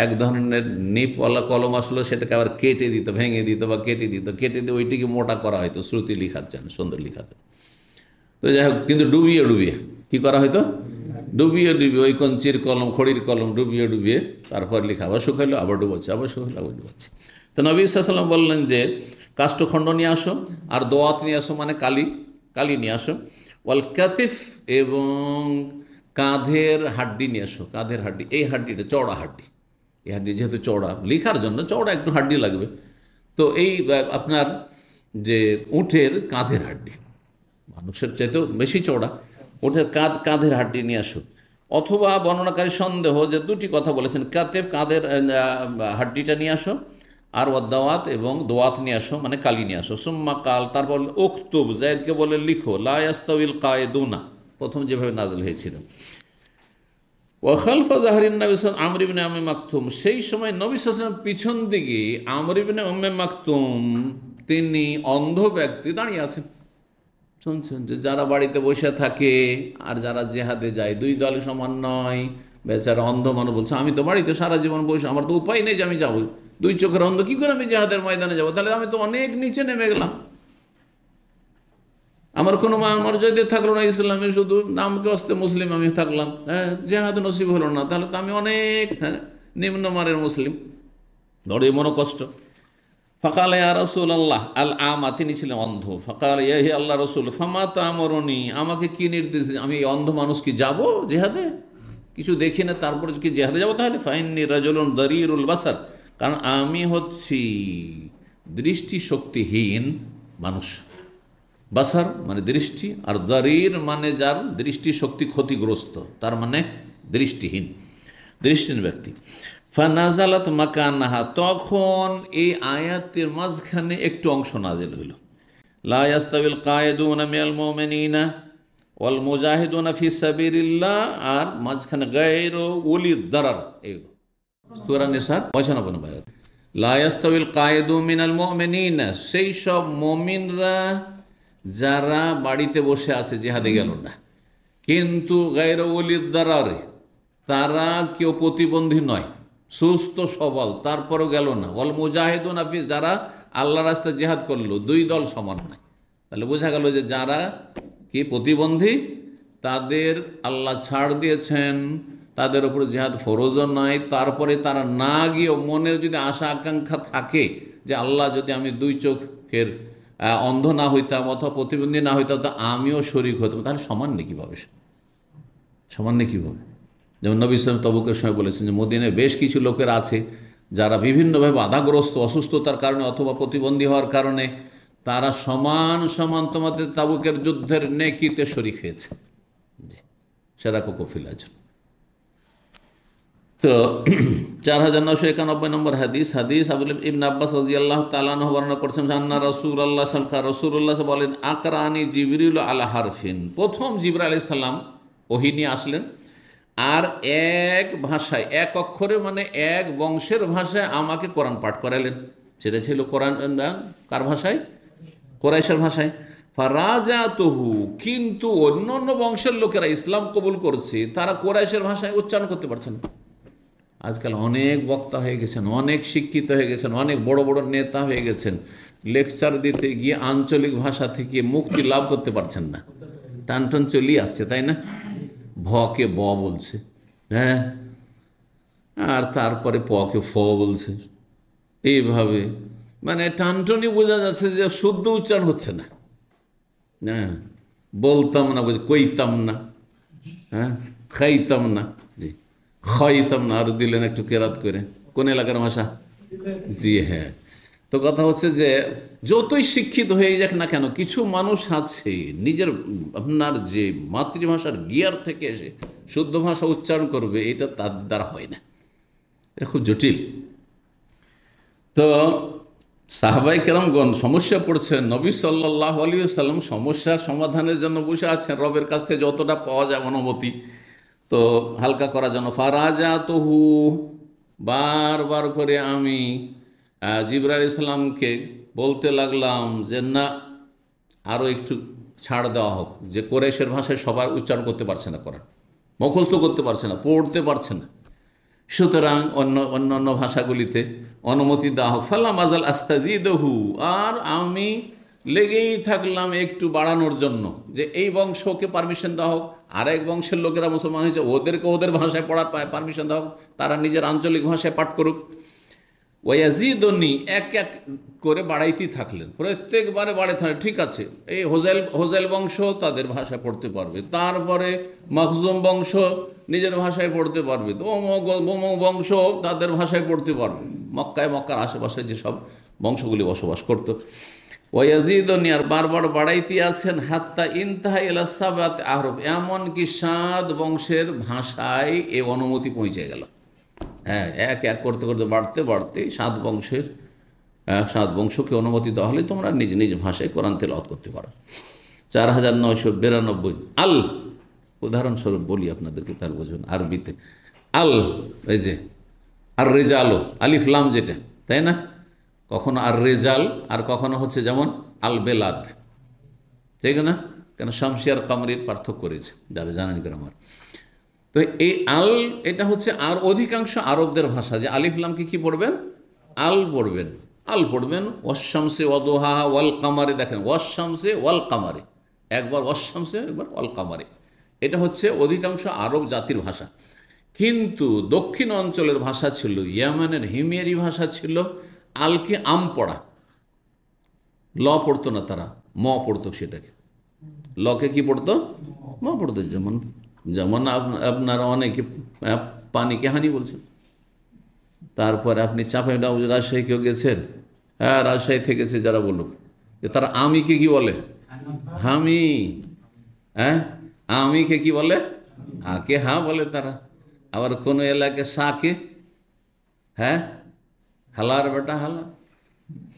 এক ধরনের নিপওয়ালা কলম আসলো, সেটাকে আবার কেটে দিত, ভেঙে দিত বা কেটে দিত, কেটে দিয়ে ওইটিকে মোটা করা হয়তো শ্রুতি লেখার জন্য, সুন্দর লেখার জন্য। তো যাই হোক, কিন্তু ডুবিয়ে ডুবিয়ে কী করা হয়তো, ডুবিয়ে ডুবিয়ে ওই কঞ্চির কলম, খড়ির কলম ডুবিয়ে ডুবিয়ে তারপর লেখা, আবার শুকাইলো, আবার ডুবাচ্ছে, আবার শুকাইলো, আবার ডুবাচ্ছে। তো নবী সাল্লাল্লাহু বললেন যে কাষ্ঠখণ্ড নিয়ে আসো, আর দোয়াত নিয়ে আসো মানে কালি নিয়ে আসো। ওয়াল কাতিফ, এবং কাঁধের হাড্ডি নিয়ে আসো। কাঁধের হাড্ডি, এই হাড্ডিটা চওড়া হাড্ডি, এই হাড্ডি যেহেতু চওড়া, লেখার জন্য চওড়া একটু হাড্ডি লাগবে। তো এই আপনার যে উটের কাঁধের হাড্ডি, মানুষের চাইতেও বেশি চওড়া, উটের কাঁধের হাড্ডি নিয়ে আসো। অথবা বর্ণনাকারী সন্দেহ যে দুটি কথা বলেছেন, কাতেফ কাঁধের হাড্ডিটা নিয়ে আসো, আর ওয়াদ্দাওয়াত এবং দোয়াত নিয়ে আসো মানে কালি নিয়ে আসো। সুম্মা কাল, তারপর উকতুব, জায়েদকে বলে লিখো, লা ইয়াস্তাউল কায়েদুনা, প্রথম যেভাবে নাযিল হয়েছিল। ওয়াখালফা জাহরিন নবী সাল্লাল্লাহু আমর ইবনে উম্মে মাকতুম, সেই সময় নবী সাল্লাল্লাহু আলাইহি ওয়াসাল্লাম পিছন দিকে আমর ইবনে উম্মে মাকতুম, তিনি অন্ধ ব্যক্তি দাঁড়িয়ে আছেন, শুনছেন। যে যারা বাড়িতে বসে থাকে আর যারা জেহাদে যায়, দুই দল সমান নয়। বেচারা অন্ধ মানুষ বলছে, আমি তো বাড়িতে সারা জীবন বসে, আমার তো উপায় নেই যে আমি যাবো, দুই চোখের অন্ধ, কী করে আমি জেহাদের ময়দানে যাবো? তাহলে আমি তো অনেক নিচে নেমে গেলাম, আমার কোনো মর্যাদা থাকলো না ইসলামে, শুধু নামকে অস্তে মুসলিম আমি থাকলাম, হ্যাঁ, জেহাদ নসিব হলো না, তাহলে তো আমি অনেক নিম্নমানের মুসলিম, ধরে মনো কষ্ট। ফাকাল ইয়া রাসূলুল্লাহ, আল আমা, তিনি ছিলেন অন্ধ। ফাকাল ইয়া হে আল্লাহ রসুল, ফামা তা'মুরুনি, আমাকে কি নির্দেশ, আমি অন্ধ মানুষ কি যাব জেহাদে? কিছু দেখি না তারপরে কি জেহাদে যাবো? তাহলে ফাইন্নি রাজুলুন দারিরুল বাসার, কারণ আমি হচ্ছি দৃষ্টিশক্তিহীন মানুষ। বাসার মানে দৃষ্টি, আর দারির মানে যার দৃষ্টিশক্তি ক্ষতিগ্রস্ত, তার মানে দৃষ্টিহীন, দৃষ্টিহীন ব্যক্তি। ফানাজালাত মাকানাহা, তখন এই আয়াতের মাঝখানে একটু অংশ নাজিল হইল, লা ইয়াস্তাবিল কায়েদুনা মিনাল মুমিনিনা ওয়াল মুজাহিদুনা ফি সাবিলিল্লাহ, আর মাঝখানে গায়রু উলিদ দারার, এই সূরা নিসার 95 নম্বর আয়াত। লা ইয়াস্তাবিল কায়েদু মিনাল মুমিনিনা, সেই সব মুমিনরা যারা বাড়িতে বসে আছে, জেহাদে গেল না, কিন্তু গায়রু উলিদ দারারে, তারা কেউ প্রতিবন্ধী নয়, সুস্থ সবল, তারপরও গেল না। ওয়াল মুজাহিদুন ফি, যারা আল্লাহ রাস্তায় জিহাদ করলো, দুই দল সমান নয়। তাহলে বোঝা গেল যে যারা কি প্রতিবন্ধী, তাদের আল্লাহ ছাড় দিয়েছেন, তাদের উপর জিহাদ ফরজও নয়। তারপরে তারা না গিয়েও মনের যদি আশা আকাঙ্ক্ষা থাকে যে আল্লাহ যদি আমি দুই চোখের অন্ধ না হইতাম অথবা প্রতিবন্ধী না হইতাম, তো আমিও শরীক হতাম, তাহলে সমান নেই কীভাবে? সমান নেই কীভাবে? যেমন নবী সাল্লাল্লাহু তবুকের সময় বলেছেন যে মদিনায় বেশ কিছু লোকের আছে যারা বিভিন্নভাবে বাধাগ্রস্ত, অসুস্থতার কারণে অথবা প্রতিবন্ধী হওয়ার কারণে তারা সমান সমান তোমাদের তাবুকের যুদ্ধের নেকিতে শরীক হয়েছে। সেরা কোকোফিলাজ। তো 4991 নম্বর হাদিস আব্দুল্লাহ ইবনে আব্বাস রাদিয়াল্লাহু তাআলা আনহু বর্ণনা করছেন, আন্না রাসূলুল্লাহ রাসূলুল্লাহ বলেন, আকরানি জিবরিল আলা হারফিন, প্রথম জিবরাইল আলাইহিস সালাম ওহী নিয়ে আসলেন, আর এক ভাষায়, এক অক্ষরে মানে এক বংশের ভাষায় আমাকে কোরআন পাঠ করালেন। সেটা ছিল কোরআন কার ভাষায়? কোরাইশের ভাষায়। ফারাজাতুহু, কিন্তু অন্য অন্য বংশের লোকেরা ইসলাম কবুল করছে, তারা কোরাইশের ভাষায় উচ্চারণ করতে পারছেন না। আজকাল অনেক বক্তা হয়ে গেছেন, অনেক শিক্ষিত হয়ে গেছেন, অনেক বড় বড় নেতা হয়ে গেছেন, লেকচার দিতে গিয়ে আঞ্চলিক ভাষা থেকে মুক্তি লাভ করতে পারছেন না, টানটান চলিয়ে আসছে, তাই না? ভকে ব বলছে, হ্যাঁ, আর তারপরে পকে ফ বলছে, এইভাবে মানে টানটনি বোঝা যাচ্ছে যে শুদ্ধ উচ্চারণ হচ্ছে না। হ্যাঁ, বলতাম না বলছে কইতাম না, হ্যাঁ, খাইতাম না, জি, খাইতাম না, আরও দিলেন একটু কেরাত করে। কোন এলাকার ভাষা? জি হ্যাঁ। তো কথা হচ্ছে যে যতই শিক্ষিত হয়ে যাক না কেন, কিছু মানুষ আছে নিজের আপনার যে মাতৃভাষার গিয়ার থেকে এসে শুদ্ধ ভাষা উচ্চারণ করবে, এটা তার দ্বারা হয় না, এটা খুব জটিল। তো সাহাবাই কেরামগণ সমস্যা পড়ছেন, নবী সাল্লাল্লাহু আলাইহি ওয়াসাল্লাম সমস্যার সমাধানের জন্য বসে আছেন, রবের কাছ থেকে যতটা পাওয়া যায় অনুমতি তো হালকা করার জন্য। ফারাজা তহু, বারবার করে আমি জিবরাইল আলাইহিস সালামকে বলতে লাগলাম যে না, আরও একটু ছাড় দেওয়া হোক, যে কোরাইশের ভাষায় সবার উচ্চারণ করতে পারছে না, কোরআন মুখস্থ করতে পারছে না, পড়তে পারছে না, সুতরাং অন্যান্য ভাষাগুলিতে অনুমতি দেওয়া হোক। ফাল্লা মাজাল আস্তাজিদহু, আর আমি লেগেই থাকলাম একটু বাড়ানোর জন্য, যে এই বংশকে পারমিশন দেওয়া হোক, আর এক বংশের লোকেরা মুসলমান হয়েছে ওদেরকে ওদের ভাষায় পড়ার পারমিশন দেওয়া হোক, তারা নিজের আঞ্চলিক ভাষায় পাঠ করুক। ওয়াজিদনি, এক এক করে বাড়াইতেই থাকলেন, প্রত্যেকবারে বাড়াইতে থাকলেন। ঠিক আছে, এই হোজাইল বংশ তাদের ভাষায় পড়তে পারবে, তারপরে মখজুম বংশ নিজের ভাষায় পড়তে পারবে, অমুক বংশ তাদের ভাষায় পড়তে পারবে, মক্কার আশেপাশে যেসব বংশগুলি বসবাস করত। ওয়াজিদনি, আর বারবার বাড়াইতে আছেন, হাত্তা ইনতাহা ইলা সাবাত আহরফ, এমনকি 7 বংশের ভাষায় এ অনুমতি পৌঁছে গেল। হ্যাঁ, এক এক করতে করতে বাড়তে বাড়তে 7 বংশকে অনুমতি দেওয়া হলে তোমরা নিজ নিজ ভাষায় কোরআন তেলাওয়াত করতে পারো। 4992 আল, উদাহরণস্বরূপ বলি আপনাদেরকে, তার বুঝবেন আরবিতে। আল, এই যে আর রেজালো, আলিফ লাম যেটা, তাই না, কখনো আর রেজাল, আর কখনো হচ্ছে যেমন আল বেলাদ, ঠিক না, কেন শামসি আর কামরির পার্থক্য করেছে, যারা জানেন গ্রামার। তো এই আল, এটা হচ্ছে আর অধিকাংশ আরবদের ভাষা, যে আলিফ লামকে কি পড়বেন, আল পড়বেন, আল পড়বেন। ওয়াশামসে ওয়াদুহা ওয়াল কামারে, দেখেন ওয়াশামসে ওয়াল কামারে, একবার ওয়াশামসে একবার ওয়াল কামারে, এটা হচ্ছে অধিকাংশ আরব জাতির ভাষা। কিন্তু দক্ষিণ অঞ্চলের ভাষা ছিল, ইয়ামানের হিমিয়ারি ভাষা ছিল আলকে আম পড়া, ল পড়তো না তারা, ম পড়তো, সেটাকে লকে কি পড়তো, ম পড়তো। যেমন যেমন আপনারা অনেকে পানিকে হানি বলছেন, তারপরে আপনি চাঁপাইনবাবগঞ্জ রাজশাহী কেউ গেছেন, হ্যাঁ রাজশাহী থেকে গেছে যারা, বলুক যে তারা আমিকে কি বলে, হামি, হ্যাঁ আমিকে কি বলে, আকে হা বলে তারা। আবার কোনো এলাকায় সাকে, হ্যাঁ হালার বেটা হালা,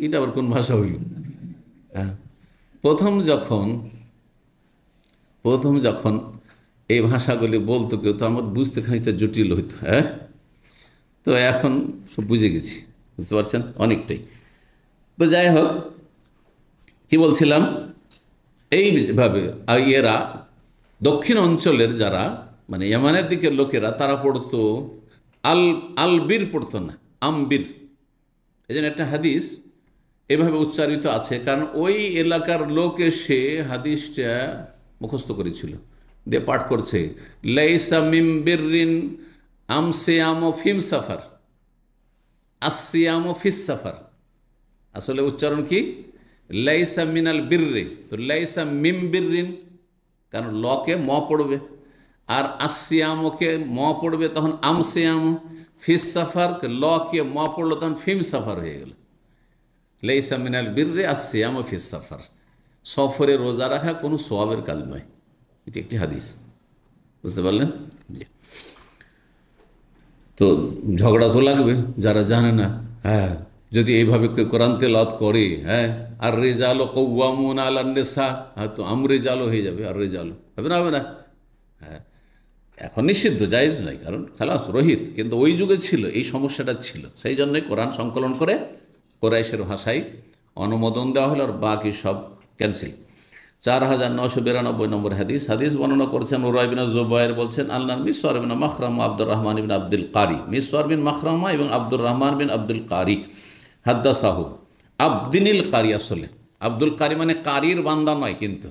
এটা আবার কোন ভাষা হইল। হ্যাঁ, প্রথম যখন এই ভাষাগুলি বলতো কেউ, তো আমার বুঝতে খানিকটা জটিল হইতো। হ্যাঁ, তো এখন সব বুঝে গেছি, বুঝতে পারছেন অনেকটাই। তো যাই হোক, কি বলছিলাম, এইভাবে এরা দক্ষিণ অঞ্চলের যারা, মানে ইয়ামানের দিকের লোকেরা, তারা পড়তো আলবির পড়তো না, আমবির। এই জন্য একটা হাদিস এভাবে উচ্চারিত আছে, কারণ ওই এলাকার লোক এসে হাদিসটা মুখস্থ করেছিল, দিয়ে পাঠ করছে, লাইসা মিম বিররিন আমসিয়াম ফিম সাফার, আসিয়াম ফিস সাফার। আসলে উচ্চারণ কি, লাইসা মিনাল বিররে, তো লাইসা মিম বিররিন, কারণ লকে ম পড়বে, আর আসিয়ামকে ম পড়বে, তখন আমসিয়াম, ফিস সাফার লকে ম পড়লো, তখন ফিম সাফার হয়ে গেল। লাইসা মিনাল বিররে আসিয়াম ফিস সাফার, সফরে রোজা রাখা কোনো সওয়াবের কাজ নয়, এটি একটি হাদিস, বুঝতে পারলেন? জি। তো ঝগড়া তো লাগবে যারা জানে না। হ্যাঁ, যদি এইভাবে কোরআন তেলাওয়াত করে, হ্যাঁ, আর রেজালো কওয়ামুন আলান নিসা, হয়তো আমরেজালো হয়ে যাবে, আর রেজালো হবে না, হবে না। হ্যাঁ, এখন নিষিদ্ধ, জায়েজ নয়, কারণ খালাস রহিত, কিন্তু ওই যুগে ছিল, এই সমস্যাটা ছিল, সেই জন্যই কোরআন সংকলন করে কোরাইশের ভাষায় অনুমোদন দেওয়া হলো, আর বাকি সব ক্যান্সেল। 4992 নম্বর হাদিস বর্ণনা করছেন উরাই বিন জুবায়ের, বলছেন আল্লাহ মিসওয়ার বিন মাখরামা আব্দুর রহমান বিন আব্দুল কারি, মিসওয়ার বিন মাখরামা এবং আব্দুর রহমান বিন আব্দুল কারি হাদ্দাসাহু আবদিনিল কারি। আসলে আব্দুল কারি মানে কারির বান্দা নয়, কিন্তু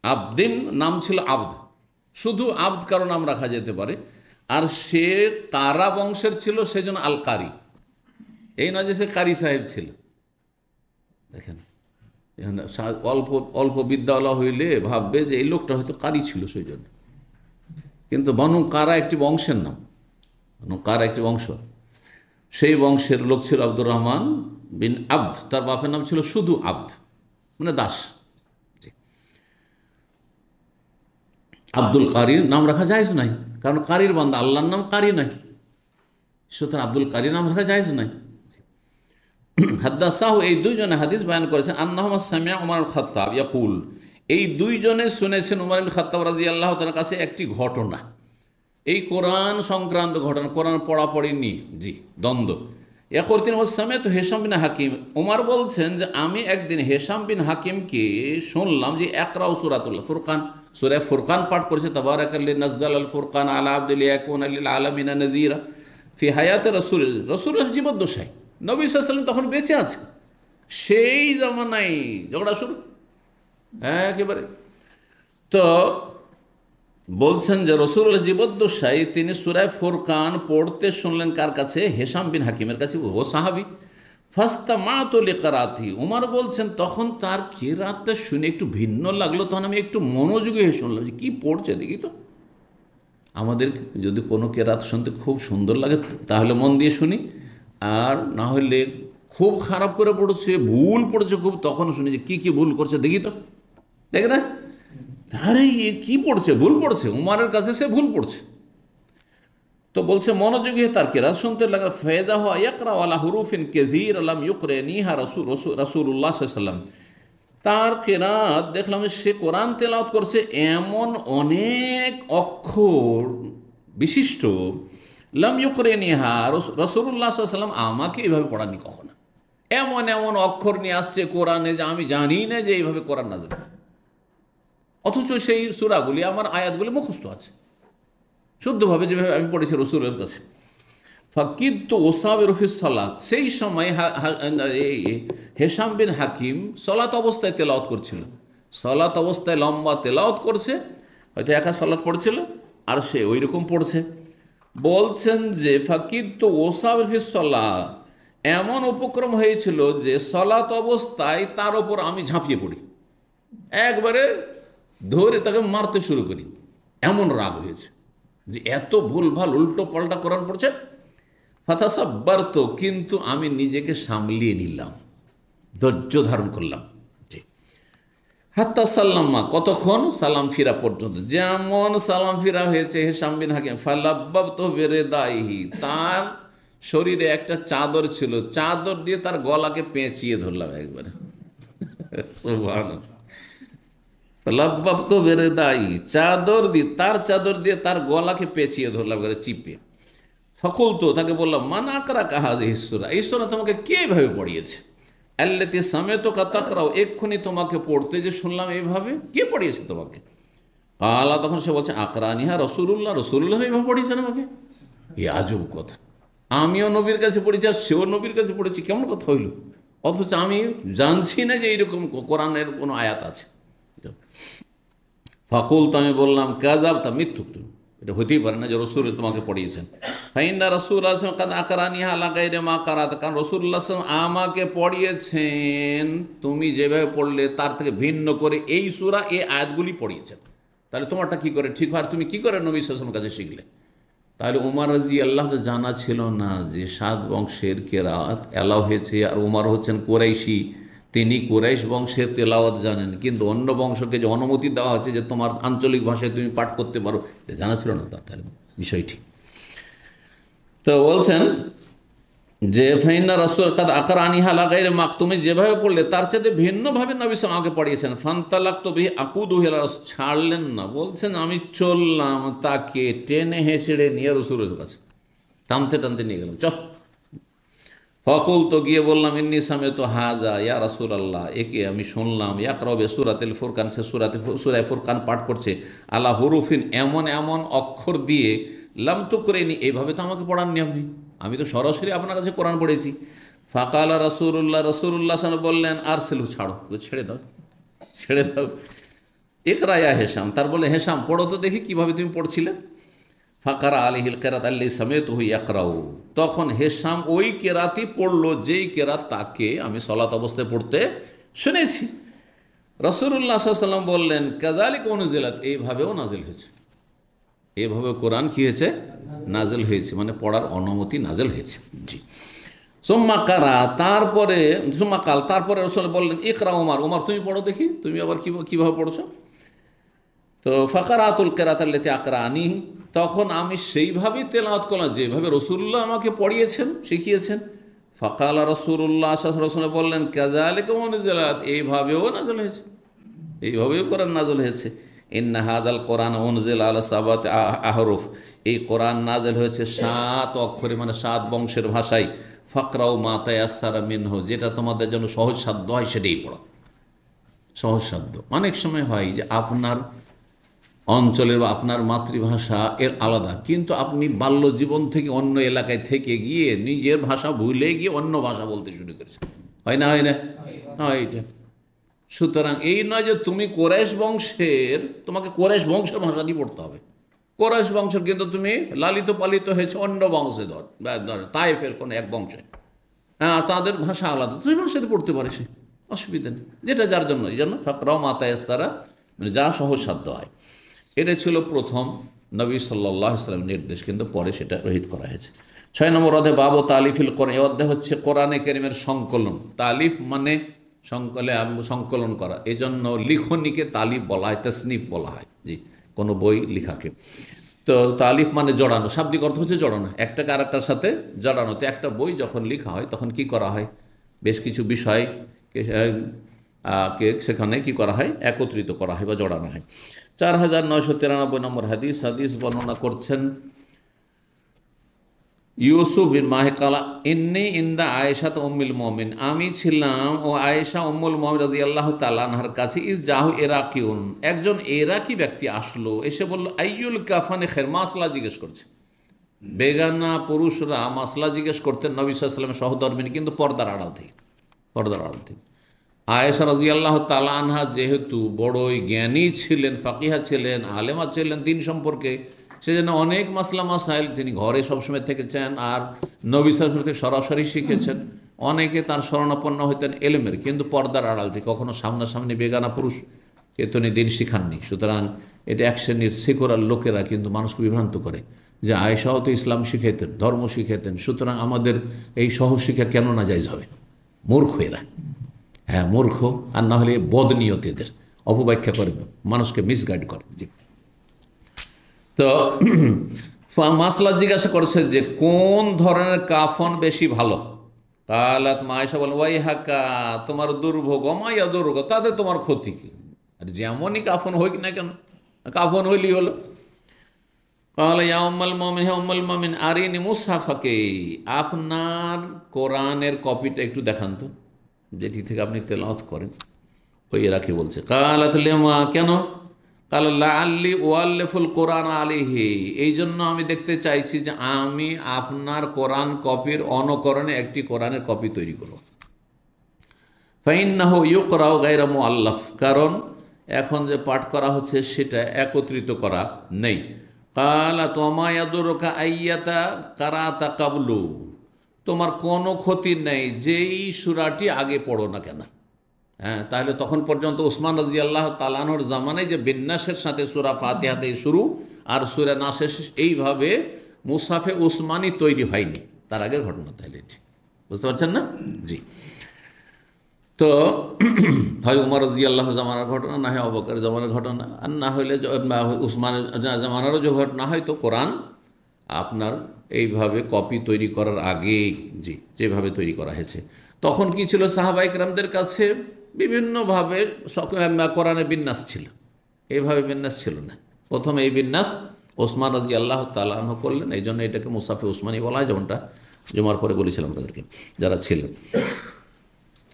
আবদিন নাম ছিল আব্দ, শুধু আব্দ কারো নাম রাখা যেতে পারে, আর সে কারা বংশের ছিল, সেজন্য আল কারি, এই নয় যে সে কারি সাহেব ছিল। দেখেন, অল্প অল্প বিদ্যাওয়ালা হইলে ভাববে যে এই লোকটা হয়তো কারি ছিল, সেই জন্য। কিন্তু বনু কারা একটি বংশের নাম, বনু কারা একটি বংশ। সেই বংশের লোক ছিল আব্দুর রহমান বিন আব্দ, তার বাপের নাম ছিল শুধু আব্দ, মানে দাস। আব্দুল কারির নাম রাখা জায়েজ নাই, কারণ কারির বান্দা, আল্লাহর নাম কারি নাই, সুতরাং আব্দুল কারির নাম রাখা জায়েজ নাই। হাদ্দাসাহু, এই দুইজনে হাদিস বয়ান করেছেন, আন্নাহুমা সামিআ উমর ইবনে খাত্তাব ইয়াকুল, এই দুইজনে শুনেছেন উমর ইবনে খাত্তাব রাদিয়াল্লাহু তাআলার কাছে একটি ঘটনা, এই কোরআন সংক্রান্ত ঘটনা, কোরআন পড়াপড়ি নিয়ে, জি, দ্বন্দ্ব। এখন তিনি বলছেন তো হেশাম বিন হাকিম, উমর বলছেন যে আমি একদিন হেশাম বিন হাকিমকে শুনলাম যে একরাউ সূরাতুল ফুরকান, সূরা ফুরকান পাঠ করেছে, তাবারাকাল্লাযী নাযালাল ফুরকান আলা আবদিহি লিয়াকুনা লিল আলামিনা নাযীরা ফি হায়াতে রাসূলুল্লাহ জীবদ্দশায়, নবী সাল্লাল্লাহু আলাইহি ওয়াসাল্লাম তখন বেঁচে আছে, সেই জামানায় ঝগড়া শুরু একেবারে। তো বলছেন যে রাসূলুল্লাহ জীবদ্দশায় তিনি সূরা ফুরকান পড়তে শুনলেন কার কাছে? হেশাম বিন হাকিমের কাছে, ও সাহাবী। ফাস্তামাতু লিকারাতি, উমর বলছেন তখন তার কিরাতটা শুনে একটু ভিন্ন লাগলো, তখন আমি একটু মনোযোগী হয়ে শুনলাম যে কী পড়ছে দেখি তো। আমাদের যদি কোনো কেরাত শুনতে খুব সুন্দর লাগে তাহলে মন দিয়ে শুনি, আর না হলে খুব খারাপ করে পড়ছে, ভুল পড়ছে খুব, তখন শুনি যে কী কী ভুল করছে দেখি তো, দেখে না, আরে এ কী পড়ছে, ভুল পড়ছে, উমারের কাছে সে ভুল পড়ছে। তো বলছে মনোযোগী হয়ে তার কেরাত শুনতে লাগা, ফায়দা হওয়া ইয়াকরা আলা হুরুফিন কাসীর আলাম ইউকরিনিহা রাসূলুল্লাহ সাল্লাল্লাহু আলাইহি ওয়াসাল্লাম, তার কেরাত দেখলাম সে কোরআন তেলাওয়াত করছে এমন অনেক অক্ষর বিশিষ্ট, লাম ইউকরিনিহা রাসূলুল্লাহ সাল্লাল্লাহু আলাইহি ওয়াসাল্লাম আমাকে এইভাবে পড়াননি কখনো। এমন এমন অক্ষর নিয়ে আসছে কোরআনে যে আমি জানি না যে এইভাবে কোরআন নাযিল, অথচ সেই সূরাগুলি আমার আয়াতগুলি মুখস্থ আছে শুদ্ধভাবে, যেভাবে আমি পড়েছি রাসূলের কাছে। ফাকিদতু উসাবিরু ফিস সালাত, সেই সময় হেশাম বিন হাকিম সালাত অবস্থায় তেলাওয়াত করছিল, সালাত অবস্থায় লম্বা তেলাওয়াত করছে, হয়তো একা সালাত পড়ছিল আর সে ওই রকম পড়ছে। বলছেন যে ফাকিদতু উসাবিরু ফিস সালাত, এমন উপক্রম হয়েছিল যে সালাত অবস্থায় তার ওপর আমি ঝাঁপিয়ে পড়ি, একবারে ধরে তাকে মারতে শুরু করি, এমন রাগ হয়েছে যে এত ভুলভাল উল্টো পাল্টা কোরআন পড়ছে। ফাতাসাব্বারতু, কিন্তু আমি নিজেকে সামলিয়ে নিলাম, ধৈর্য ধারণ করলাম। হাত্তা সাল্লাম্মা, কতক্ষণ? সালাম ফিরা পর্যন্ত। যেমন সালাম ফিরা হয়েছে হেশাম বিন হাকিম, ফালাব্বাবতু বিরিদাইহি, তার শরীরে একটা চাদর ছিল, চাদর দিয়ে তার গলাকে পেঁচিয়ে ধরলাম একবারে, সুবহানাল্লাহ। লাব্বাবতু বিরিদাইহি, চাদর দিয়ে, তার চাদর দিয়ে তার গলাকে পেঁচিয়ে ধরলাম একবারে চিপে। ফাকুলতু, তাকে বললাম, মান আকরাকা হাযিহি সূরা, এই সূরা তোমাকে কে এভাবে পড়িয়েছে? আল্লাতী সামিতুকা তাকরাউ, এক্ষুনি তোমাকে পড়তে যে শুনলাম এইভাবে, কে পড়িয়েছে তোমাকে? কালা, তখন সে বলছে আকরানিহা রাসূলুল্লাহ, রাসূলুল্লাহ এইভাবে পড়িয়েছেন আমাকে। এই আজব কথা, আমিও নবীর কাছে পড়েছি আর সেও নবীর কাছে পড়েছি, কেমন কথা হইল? অথচ আমি জানছি না যে এইরকম কোরআনের কোনো আয়াত আছে। ফাকুলতু, আমি বললাম, কাযাবতা, মিথ্যুক তুমি, এটা হতেই পারে না যে রাসূল তোমাকে পড়িয়েছেন। ফাইন্না রাসূলুল্লাহ কাদ আকরানিহা আলা গায়রি মা কারাত, কারণ রাসূলুল্লাহ আমাকে পড়িয়েছেন তুমি যেভাবে পড়লে তার থেকে ভিন্ন করে এই সূরা, এই আয়াতগুলি পড়িয়েছেন, তাহলে তোমারটা কী করে ঠিক হয়? তুমি কী করে নবী সাল্লাল্লাহু আলাইহি ওয়াসাল্লামের কাছে শিখলে? তাহলে উমর রাদিয়াল্লাহু জানা ছিল না যে 7 বংশের কেরাত এলাও হয়েছে, আর উমর হচ্ছেন কুরাইশি, তিনি কুরাইশ বংশের তেলাওয়াত জানেন, কিন্তু অন্য বংশকে যে অনুমতি দেওয়া হয়েছে যে তোমার আঞ্চলিক ভাষায় তুমি পাঠ করতে পারো, এটা জানা ছিল না তার বিষয়টি। তো বলছেন যে ফাইন্না রাসূল কাদ আকরানিহা আলা গায়রি মা, তুমি যেভাবে পড়লে তার চাইতে ভিন্নভাবে নবী সাল্লাল্লাহু আমাকে পড়িয়েছেন। ফান্তালাকতু বিহি আকুদুহু ইলা রাসূল, ছাড়লেন না, বলছেন আমি চললাম তাকে টেনে হেঁচড়ে নিয়ে রাসূলের কাছে, টানতে টানতে নিয়ে গেলাম, চল। ফাকুলতু, গিয়ে বললাম, ইন্নী সামিতু হাযা ইয়া রাসূলুল্লাহ, একে আমি শুনলাম, ইয়াকরাউ বিসূরাতিল ফুরকান, সে সূরা ফুরকান পাঠ করছে, আলা হুরুফিন, এমন এমন অক্ষর দিয়ে, লাম তুকরিনি, এইভাবে তো আমাকে পড়াননি আপনি, আমি তো সরাসরি আপনার কাছে কোরআন পড়েছি। ফাকালা রাসূলুল্লাহ, রাসূলুল্লাহ সাল্লাল্লাহু আলাইহি ওয়াসাল্লাম বললেন, আরসিলহু, ছাড়ো, ছেড়ে দাও, ছেড়ে দাও। ইকরা ইয়া হেশাম, তার বলে হেশাম পড়ো তো দেখি কীভাবে তুমি পড়ছিলে। ফাকারা আলাইহিল কিরাত আল্লাযী সামিতুহু ইয়াকরাউ, তখন হেশাম ওই কেরাতই পড়লো যেই কেরাত তাকে আমি সালাত অবস্থায় পড়তে শুনেছি। রাসূলুল্লাহ সাল্লাল্লাহু আলাইহি ওয়াসাল্লাম বললেন, কাযালিকা উনজিলাত, এইভাবেও নাজিল হয়েছে, এভাবে কোরআন কী হয়েছে? নাজিল হয়েছে, মানে পড়ার অনুমতি নাজিল হয়েছে। জি। সুম্মা কারা, তারপরে সুম্মা কাল, তারপরে রসুল বললেন ইকরা উমার, উমার তুমি পড়ো দেখি, তুমি আবার কীভাবে পড়ছো। তো ফাকারাতুল কেরাতাল্লাতি আকরানি, তখন আমি সেইভাবেই তেলাওয়াত করলাম যেভাবে রসুল্লাহ আমাকে পড়িয়েছেন, শিখিয়েছেন। ফাকালা রসুল্লাহ, রসুল বললেন কাযালিকা উনজিলাত, এইভাবেও নাযিল হয়েছে, এইভাবেও কোরআন নাযিল হয়েছে। ইন্না হাযাল কোরআন উনজিলা আলা সাবাতি আহরুফ, এই কোরআন নাযিল হয়েছে 7 অক্ষরে, মানে 7 বংশের ভাষায়। ফাকরাউ মা তায়াসসারা মিনহু, যেটা তোমাদের জন্য সহজসাধ্য হয় সেটাই পড়ো। সহজসাধ্য অনেক সময় হয় যে আপনার অঞ্চলের বা আপনার মাতৃভাষা এর আলাদা, কিন্তু আপনি বাল্য জীবন থেকে অন্য এলাকায় থেকে গিয়ে নিজের ভাষা ভুলে গিয়ে অন্য ভাষা বলতে শুরু করেছেন, হয় না? হয় না? হয়। সুতরাং এই নয় যে তুমি কোরাইশ বংশের, তোমাকে কোরাইশ বংশের ভাষা দিয়ে পড়তে হবে। কোরাইশ বংশের কিন্তু তুমি লালিত পালিত হয়েছে অন্য বংশে, ধর তায়েফের কোনো এক বংশে, হ্যাঁ তাদের ভাষা আলাদা, তুমি ভাষাতে পড়তে পারিস, অসুবিধা নেই, যেটা যার জন্য। এই জন্য ফাকরাউ মা তায়াসসারা, মানে যা সহজসাধ্য হয়। এটা ছিল প্রথম নবী সাল্লাল্লাহু আলাইহি ওয়াসাল্লামের নির্দেশ, কিন্তু পরে সেটা রহিত করা হয়েছে। 6 নম্বর অধ্যায় বাবু তালিফিল কোরআন, এই অধ্যায় হচ্ছে কোরআনে কারীমের সংকলন। তালিফ মানে সংকলন করা, এই জন্য লিখনিকে তালিফ বলা হয়, তাসনিফ বলা হয়, জি, কোনো বই লেখাকে। তো তালিফ মানে জড়ানো, শাব্দিক অর্থ হচ্ছে জড়ানো, একটাকে আরেকটার সাথে জড়ানো। তো একটা বই যখন লেখা হয় তখন কি করা হয়, বেশ কিছু বিষয় সেখানে কি করা হয়, একত্রিত করা হয় বা জড়ানো হয়। 4993 নম্বর হাদিস বর্ণনা করছেন ইউসুফ বিন মাহকালা, ইন্নী ইন্দা আয়েশা উম্মুল মুমিন, আমি ছিলাম ও আয়েশা উম্মুল মুমিন রাদিয়াল্লাহু তাআলা আনহার কাছে। ইজ জাহু ইরাকিউন, একজন ইরাকি ব্যক্তি আসলো, এসে বলল আইয়ুল কাফানে খের, মাসলা জিজ্ঞেস করছে। বেগানা পুরুষরা মাসলা জিজ্ঞেস করতেন নবী সাল্লাল্লাহু আলাইহি ওয়াসাল্লামের সহধর্মিনী, কিন্তু পর্দার আড়াল থেকে। আয়েশা রাদিয়াল্লাহু তাআলা আনহা যেহেতু বড়ই জ্ঞানী ছিলেন, ফাকিহা ছিলেন, আলেমা ছিলেন দিন সম্পর্কে, সেজন্য অনেক মাসলা মাসাইল তিনি ঘরে সবসময় থেকেছেন, আর নবী সাল্লাল্লাহু আলাইহি ওয়াসাল্লাম থেকে সরাসরি শিখেছেন। অনেকে তার শরণাপন্ন হইতেন এলেমের, কিন্তু পর্দার আড়াল থেকে, কখনো সামনাসামনি বেগানা পুরুষ কে তিনি দিন শিখাননি। সুতরাং এটা এক শ্রেণীর সেকুলার লোকেরা কিন্তু মানুষকে বিভ্রান্ত করে যে আয়েশাও তো ইসলাম শিখাইতেন, ধর্ম শিখাইতেন, সুতরাং আমাদের এই সহশিক্ষা কেন না জায়েজ হবে? মূর্খ এরা, হ্যাঁ মূর্খ, আর না হলে বদনিয়ত, এদের অপব্যাখ্যা করে মানুষকে মিসগাইড করে। জি, তো মাসলা জিজ্ঞাসা করছে যে কোন ধরনের কাফন বেশি ভালো। কালাত মায়েশা বলেন ওয়াই হাকা, তোমার দুর্ভোগ, অমাইয়া দুর্ভোগ, তাতে তোমার ক্ষতি কি? আর যেমনই কাফন হইক না কেন, কাফন হইলেই হলো। কালা ইয়া উম্মুল মুমিন, হে উম্মুল মুমিন, আরিনি মুসহাফাকে, আপনার কোরআনের কপিটা একটু দেখান তো, যেটি থেকে আপনি তেলাওয়াত করেন। ওই এরাকে বলছে। কালাত লিমা, কেন? কাল লাআল্লি উআল্লিফুল কোরআন আলাইহি, এই জন্য আমি দেখতে চাইছি যে আমি আপনার কোরআন কপির অনুকরণে একটি কোরআনের কপি তৈরি করব। ফাইন্নাহু ইউকরাউ গায়রা মুআল্লাফ, কারণ এখন যে পাঠ করা হচ্ছে সেটা একত্রিত করা নেই। কালা তোমা ইয়াদুরুকা আইয়াতা কারাতা কাবলু, তোমার কোনো ক্ষতি নেই যেই সূরাটি আগে পড়ো না কেন। হ্যাঁ, তাহলে তখন পর্যন্ত উসমান রাদিয়াল্লাহু তাআলা আনহুর জামানায় যে বিন্যাসের সাথে সূরা ফাতিহাতে শুরু আর সূরা নাস শেষ, এইভাবে মুসহাফে উসমানি তৈরি হয়নি, তার আগের ঘটনা। তাহলে এটি বুঝতে পারছেন না? জি। তো হয় উমর রাদিয়াল্লাহু জামানার ঘটনা, না হয় আবু বকর জামানার ঘটনা, আর না হইলে উসমানের জামানারও যে ঘটনা হয়, তো কোরআন আপনার এইভাবে কপি তৈরি করার আগে, জি, যেভাবে তৈরি করা হয়েছে। তখন কি ছিল, সাহাবায়ে কেরামদের কাছে বিভিন্নভাবে কোরআনের বিন্যাস ছিল, এইভাবে বিন্যাস ছিল না। প্রথমে এই বিন্যাস ওসমান রাদিয়াল্লাহু তাআলা আনহু করলেন, এই জন্য এটাকে মুসাফে উসমানি বলা হয়, যেমনটা জুমার পরে বলেছিলাম তাদেরকে যারা ছিলেন।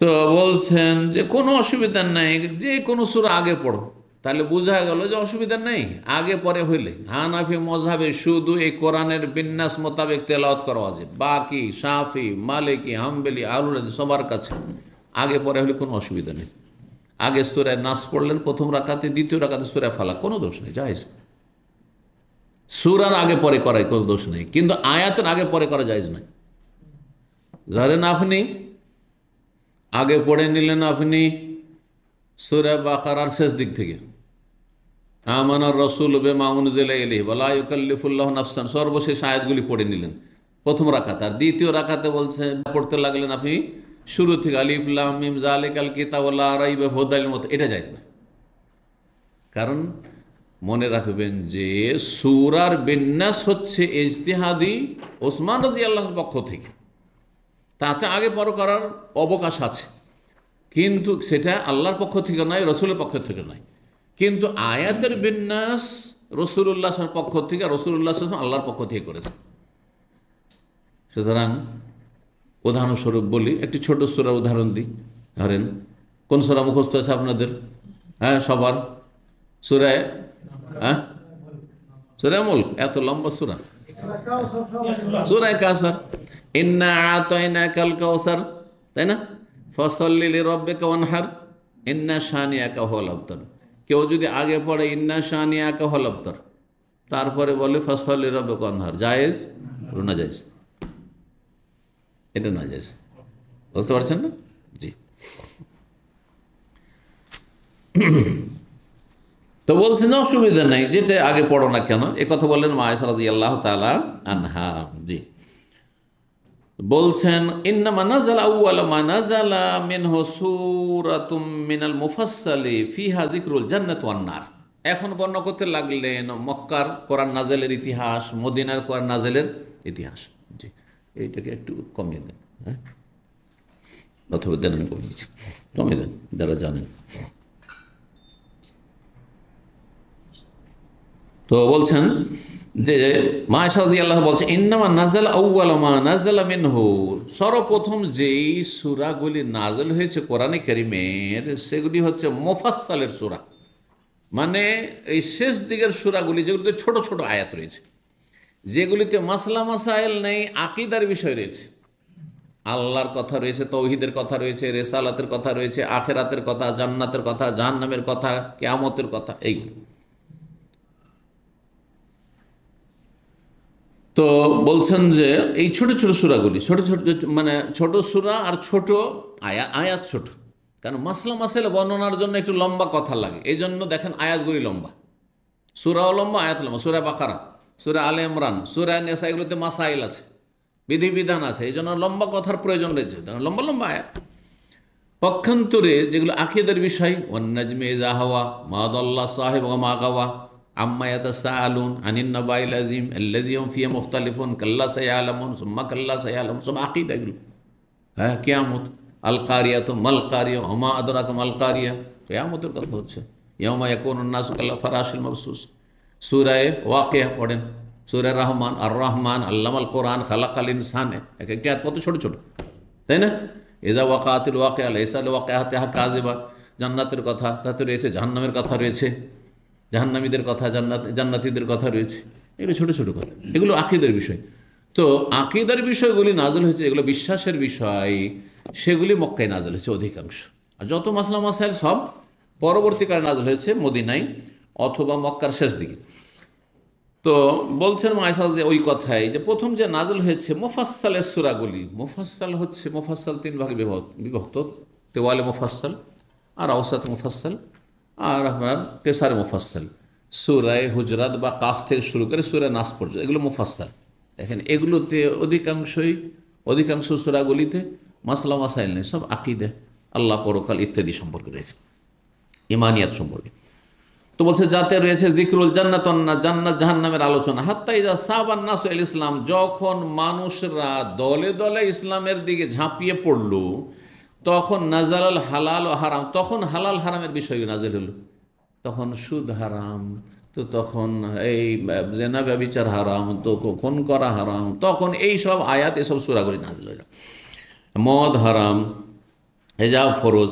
তো বলছেন যে কোনো অসুবিধা নেই, যে কোনো সূরা আগে পড়ো। তাহলে বোঝা গেল যে অসুবিধা নেই, আগে পরে হইলে। হানাফি মযহাবে শুধু এই কোরআনের বিন্যাস মোতাবেক তেলাওয়াত করা ওয়াজিব, বাকি শাফি, মালিকি, হাম্বলি, আহলুল হাদিস সবার কাছে আগে পরে হলে কোনো অসুবিধা নেই। আগে সূরা নাস পড়লেন প্রথম রাকাতে, দ্বিতীয় রাকাতে সূরা ফালাক, কোনো দোষ নেই, জায়েজ। সূরার আগে পরে করায় কোনো দোষ নেই, কিন্তু আয়াতের আগে পরে করা জায়েজ নয়। ধরেন আপনি আগে পড়ে নিলেন আপনি সূরা বাকারার শেষ দিক থেকে, আমানার রাসূলু বিমা উনজিলা ইলাইহি ওয়া লা ইউকাল্লিফুল্লাহু নাফসান, সর্বশেষ আয়াতগুলি পড়ে নিলেন। প্রথম রাকাত। আর দ্বিতীয় রাকাতে বলছে পড়তে লাগলেন আপনি শুরু থেকে আলিফ লাম মিম যালিকাল কিতাবু লা রাইবা হুদাল মত, এটা যাইজ না। কারণ মনে রাখবেন যে সূরার বিন্যাস হচ্ছে ইজতিহাদি ওসমান রাদিয়াল্লাহুর পক্ষ থেকে, তাতে আগে পর করার অবকাশ আছে, কিন্তু সেটা আল্লাহর পক্ষ থেকে নয়, রসুলের পক্ষ থেকে নয়। কিন্তু আয়াতের বিন্যাস রাসূলুল্লাহ সাল্লাল্লাহু আলাইহি ওয়াসাল্লামের পক্ষ থেকে, রাসূলুল্লাহ সাল্লাল্লাহু আলাইহি ওয়াসাল্লাম আল্লাহর পক্ষ থেকে করেছে। সুতরাং উদাহরণস্বরূপ বলি, একটি ছোট সূরার উদাহরণ দিই। ধরেন কোন সূরা মুখস্থ আছে আপনাদের? হ্যাঁ, সবার সূরায়ে সূরা মুলক, এত লম্বা সূরা, সূরা কাউসার, ইন্না আতাইনাকাল কাউসার, তাই না? ফসল্লি লিরাব্বিকা ওয়ানহার, ইন্না শানিয়াকা হুয়াল আবতার। কেউ যদি আগে পড়ে ইন্না শানিয়াকা হুয়াল আবতার, তারপরে বলে ফসল্লি লিরাব্বিকা ওয়ানহার, জায়েজ? না জায়েজ, এটা না জায়েজ। বুঝতে পারছেন না? জি। তো বলছেন অসুবিধা নাই, যেটা আগে পড়ো না কেন, এ কথা বললেন মা আয়েশা রাদিয়াল্লাহু তাআলা আনহা। জি, বলছেন ইন্নামা নাযালা আউয়ালু মা নাযালা মিনহু সূরাতুম মিনাল মুফাসসালি ফিহা যিকরুল জান্নাতি ওয়ান নার। এখন বর্ণনা করতে লাগলেন মক্কার কোরআন নাযিলের ইতিহাস, মদিনার কোরআন নাযিলের ইতিহাস। জি, এইটাকে একটু কমিয়ে দেন, হ্যাঁ, অথবা দেন, আমি করে দিচ্ছি, কমিয়ে দেন যারা জানেন। তো বলছেন যে মা আয়েশা রাদিয়াল্লাহু বলছে ইন্নামা নাযালা আউয়ালু মা নাযালা মিনহু, সর্বপ্রথম যেই সূরাগুলি নাযিল হয়েছে কোরআনে কারীমের সেগুলি হচ্ছে মুফাসসালের সূরা, মানে এই শেষ দিকের সূরাগুলি যেগুলিতে ছোট ছোট আয়াত রয়েছে, যেগুলিতে মাসলা মাসাইল নেই, আকীদার বিষয় রয়েছে, আল্লাহর কথা রয়েছে, তাওহীদের কথা রয়েছে, রিসালাতের কথা রয়েছে, আখিরাতের কথা, জান্নাতের কথা, জাহান্নামের কথা, কিয়ামতের কথা, এইগুলো। তো বলছেন যে এই ছোট ছোট সূরাগুলি, ছোট ছোট মানে ছোট সূরা আর ছোট আয়াত ছোট, কারণ মাসলা মাসাইল বর্ণনার জন্য একটু লম্বা কথা লাগে, এই জন্য দেখেন আয়াতগুলি লম্বা, সূরাও লম্বা, আয়াত লম্বা। সূরা বাকারা, সূরা আলে ইমরান, সূরা নিসা, এগুলোতে মাসাইল আছে, বিধিবিধান আছে, এই জন্য লম্বা কথার প্রয়োজন রয়েছে, লম্বা লম্বা আয়াত। পক্ষান্তরে যেগুলো আকীদার বিষয়, ওয়ান নাজমি ইযা হাওয়া মা দাল্লা সাহিবু ওয়া মা গাওয়া, আম্মা ইয়াতাসাআলুন আনিন নাবাইল আযীম আল্লাযী হুম ফীহি মুখতালিফুন, কাল্লা সায়ালামুন সুম্মা কাল্লা সায়ালামুন, সব আকীদা এগুলো। হ্যাঁ, কিয়ামত, আল কারিয়াতু মাল কারিয়া ওয়া মা আদরাকা মাল কারিয়া, কিয়ামতের কথা হচ্ছে। ইয়াউমা ইয়াকুনুন নাসু কাল ফারাশিল মাবসুস। সূরা ওয়াকিয়া পড়েন, সূরা রহমান, আর রহমান আল্লামাল কোরআন খালাকাল ইনসান, এক একটি আয়াত কত ছোট ছোট, তাই না? ইযা ওয়াকাতিল ওয়াকিয়া লাইসা লিওয়াকিআতিহা কাযিবা, জান্নাতের কথা তাতে রয়েছে, জাহান্নামের কথা রয়েছে, জাহান্নামীদের কথা, জান্নাতীদের কথা রয়েছে, এগুলো ছোট ছোট কথা, এগুলো আকীদার বিষয়। তো আকীদার বিষয়গুলি নাযিল হয়েছে, এগুলো বিশ্বাসের বিষয়, সেগুলি মক্কায় নাযিল হয়েছে অধিকাংশ। আর যত মাসলা মাসাইল সব পরবর্তীকালে নাযিল হয়েছে মদিনায় অথবা মক্কার শেষ দিকে। তো বলছেন মা আয়েশা যে ওই কথাই যে প্রথম যে নাযিল হয়েছে মুফাসসালের সূরাগুলি, মুফাসসাল হচ্ছে, মুফাসসাল তিন ভাগে বিভক্ত, তেওয়ালে মুফাসসাল, আর আওসাত মুফাসসাল, আর আপনার কেসারে মুফাসসাল। সূরা হুজরাত বা কাফ থেকে শুরু করে সূরা নাস পর্যন্ত এগুলো মুফাসসাল। দেখেন এগুলোতে অধিকাংশ সূরাগুলিতে মাসলা মাসাইল নেই, সব আকীদা, আল্লাহ পরকাল ইত্যাদি সম্পর্কে রয়েছে, ইমানিয়াত সম্পর্কে। তো বলছে যাতে রয়েছে যিকরুল জান্নাত ওয়ান নার, জান্নাত জাহান্নামের আলোচনা। হাত্তা ইযা সাবান নাসু ইল ইসলাম, যখন মানুষরা দলে দলে ইসলামের দিকে ঝাঁপিয়ে পড়ল, তখন নাজালাল হালাল ও হারাম, তখন হালাল হারামের বিষয় নাজিল হলো। তখন সুদ হারাম, তো তখন এই জেনা ব্যভিচার হারাম, তো খুন করা হারাম, তখন এই সব আয়াত, এসব সূরাগুলি নাজিল হলো। মদ হারাম, হেজাব ফরজ।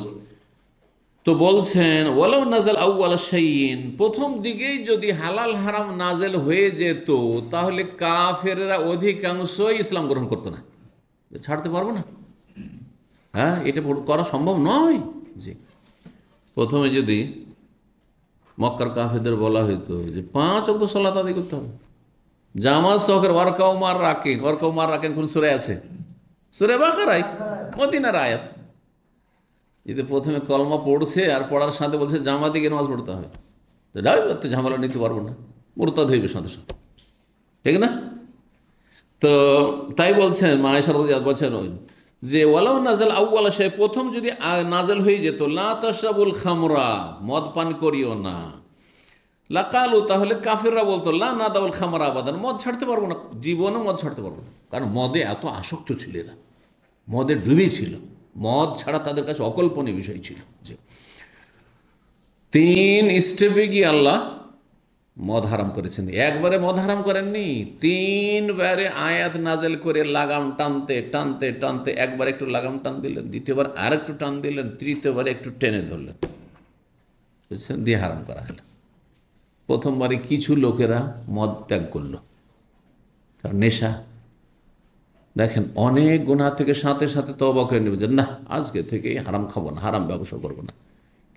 তো বলছেন ওয়ালাউ নাজাল আউয়াল শাইইন, প্রথম দিকেই যদি হালাল হারাম নাজিল হয়ে যেত, তাহলে কাফেররা অধিকাংশই ইসলাম গ্রহণ করতো না, ছাড়তে পারবো না। হ্যাঁ, এটা করা সম্ভব নয়। জি, প্রথমে যদি মক্কার কাফেরদের বলা হইতো যে 5 ওয়াক্ত সালাত আদায় করতে হবে, জামাত সহকারে, ওয়ারকাউ মার রাকেন, কোন সূরায় আছে? সূরা বাকারায়, মদিনার আয়াত। যদি প্রথমে কলমা পড়ছে আর পড়ার সাথে বলছে জামাতে গিয়ে নামাজ পড়তে হবে, তো ঝামেলা নিতে পারবো না, মুরতাদ হইবে সাথে সাথে, ঠিক না? তো তাই বলছেন মা আয়েশা রাদিয়াল্লাহু বলছেন যে ওয়ালাউ নাজাল আউয়ালা শাই, প্রথম যদি নাজেল হয়ে যেত লা তাশরাবুল খামরা, মদ পান করিও না, লাকালু, তাহলে কাফিররা বলতো লা নাদাউল খামরা আবাদান, মদ ছাড়তে পারবো না, জীবনে মদ ছাড়তে পারবো না। কারণ মদে এত আসক্ত ছিল এরা, মদে ডুবে ছিল, মদ ছাড়া তাদের কাছে অকল্পনীয় বিষয় ছিল। যে 3 স্টেপে গিয়ে আল্লাহ মদ হারাম করেছেন, একবারে মদ হারাম করেননি, 3 বারে আয়াত নাজেল করে লাগাম টানতে টানতে টানতে, একবার একটু লাগাম টান দিলেন, দ্বিতীয়বার আর একটু টান দিলেন, তৃতীয়বারে একটু টেনে ধরলেন, বুঝছেন, দিয়ে হারাম করা হলো। প্রথমবারে কিছু লোকেরা মদ ত্যাগ করলো, কারণ নেশা। দেখেন অনেক গুনাহ থেকে সাথে সাথে তওবা করে নেবে যে না আজকে থেকে হারাম খাবো না, হারাম ব্যবসা করবো না।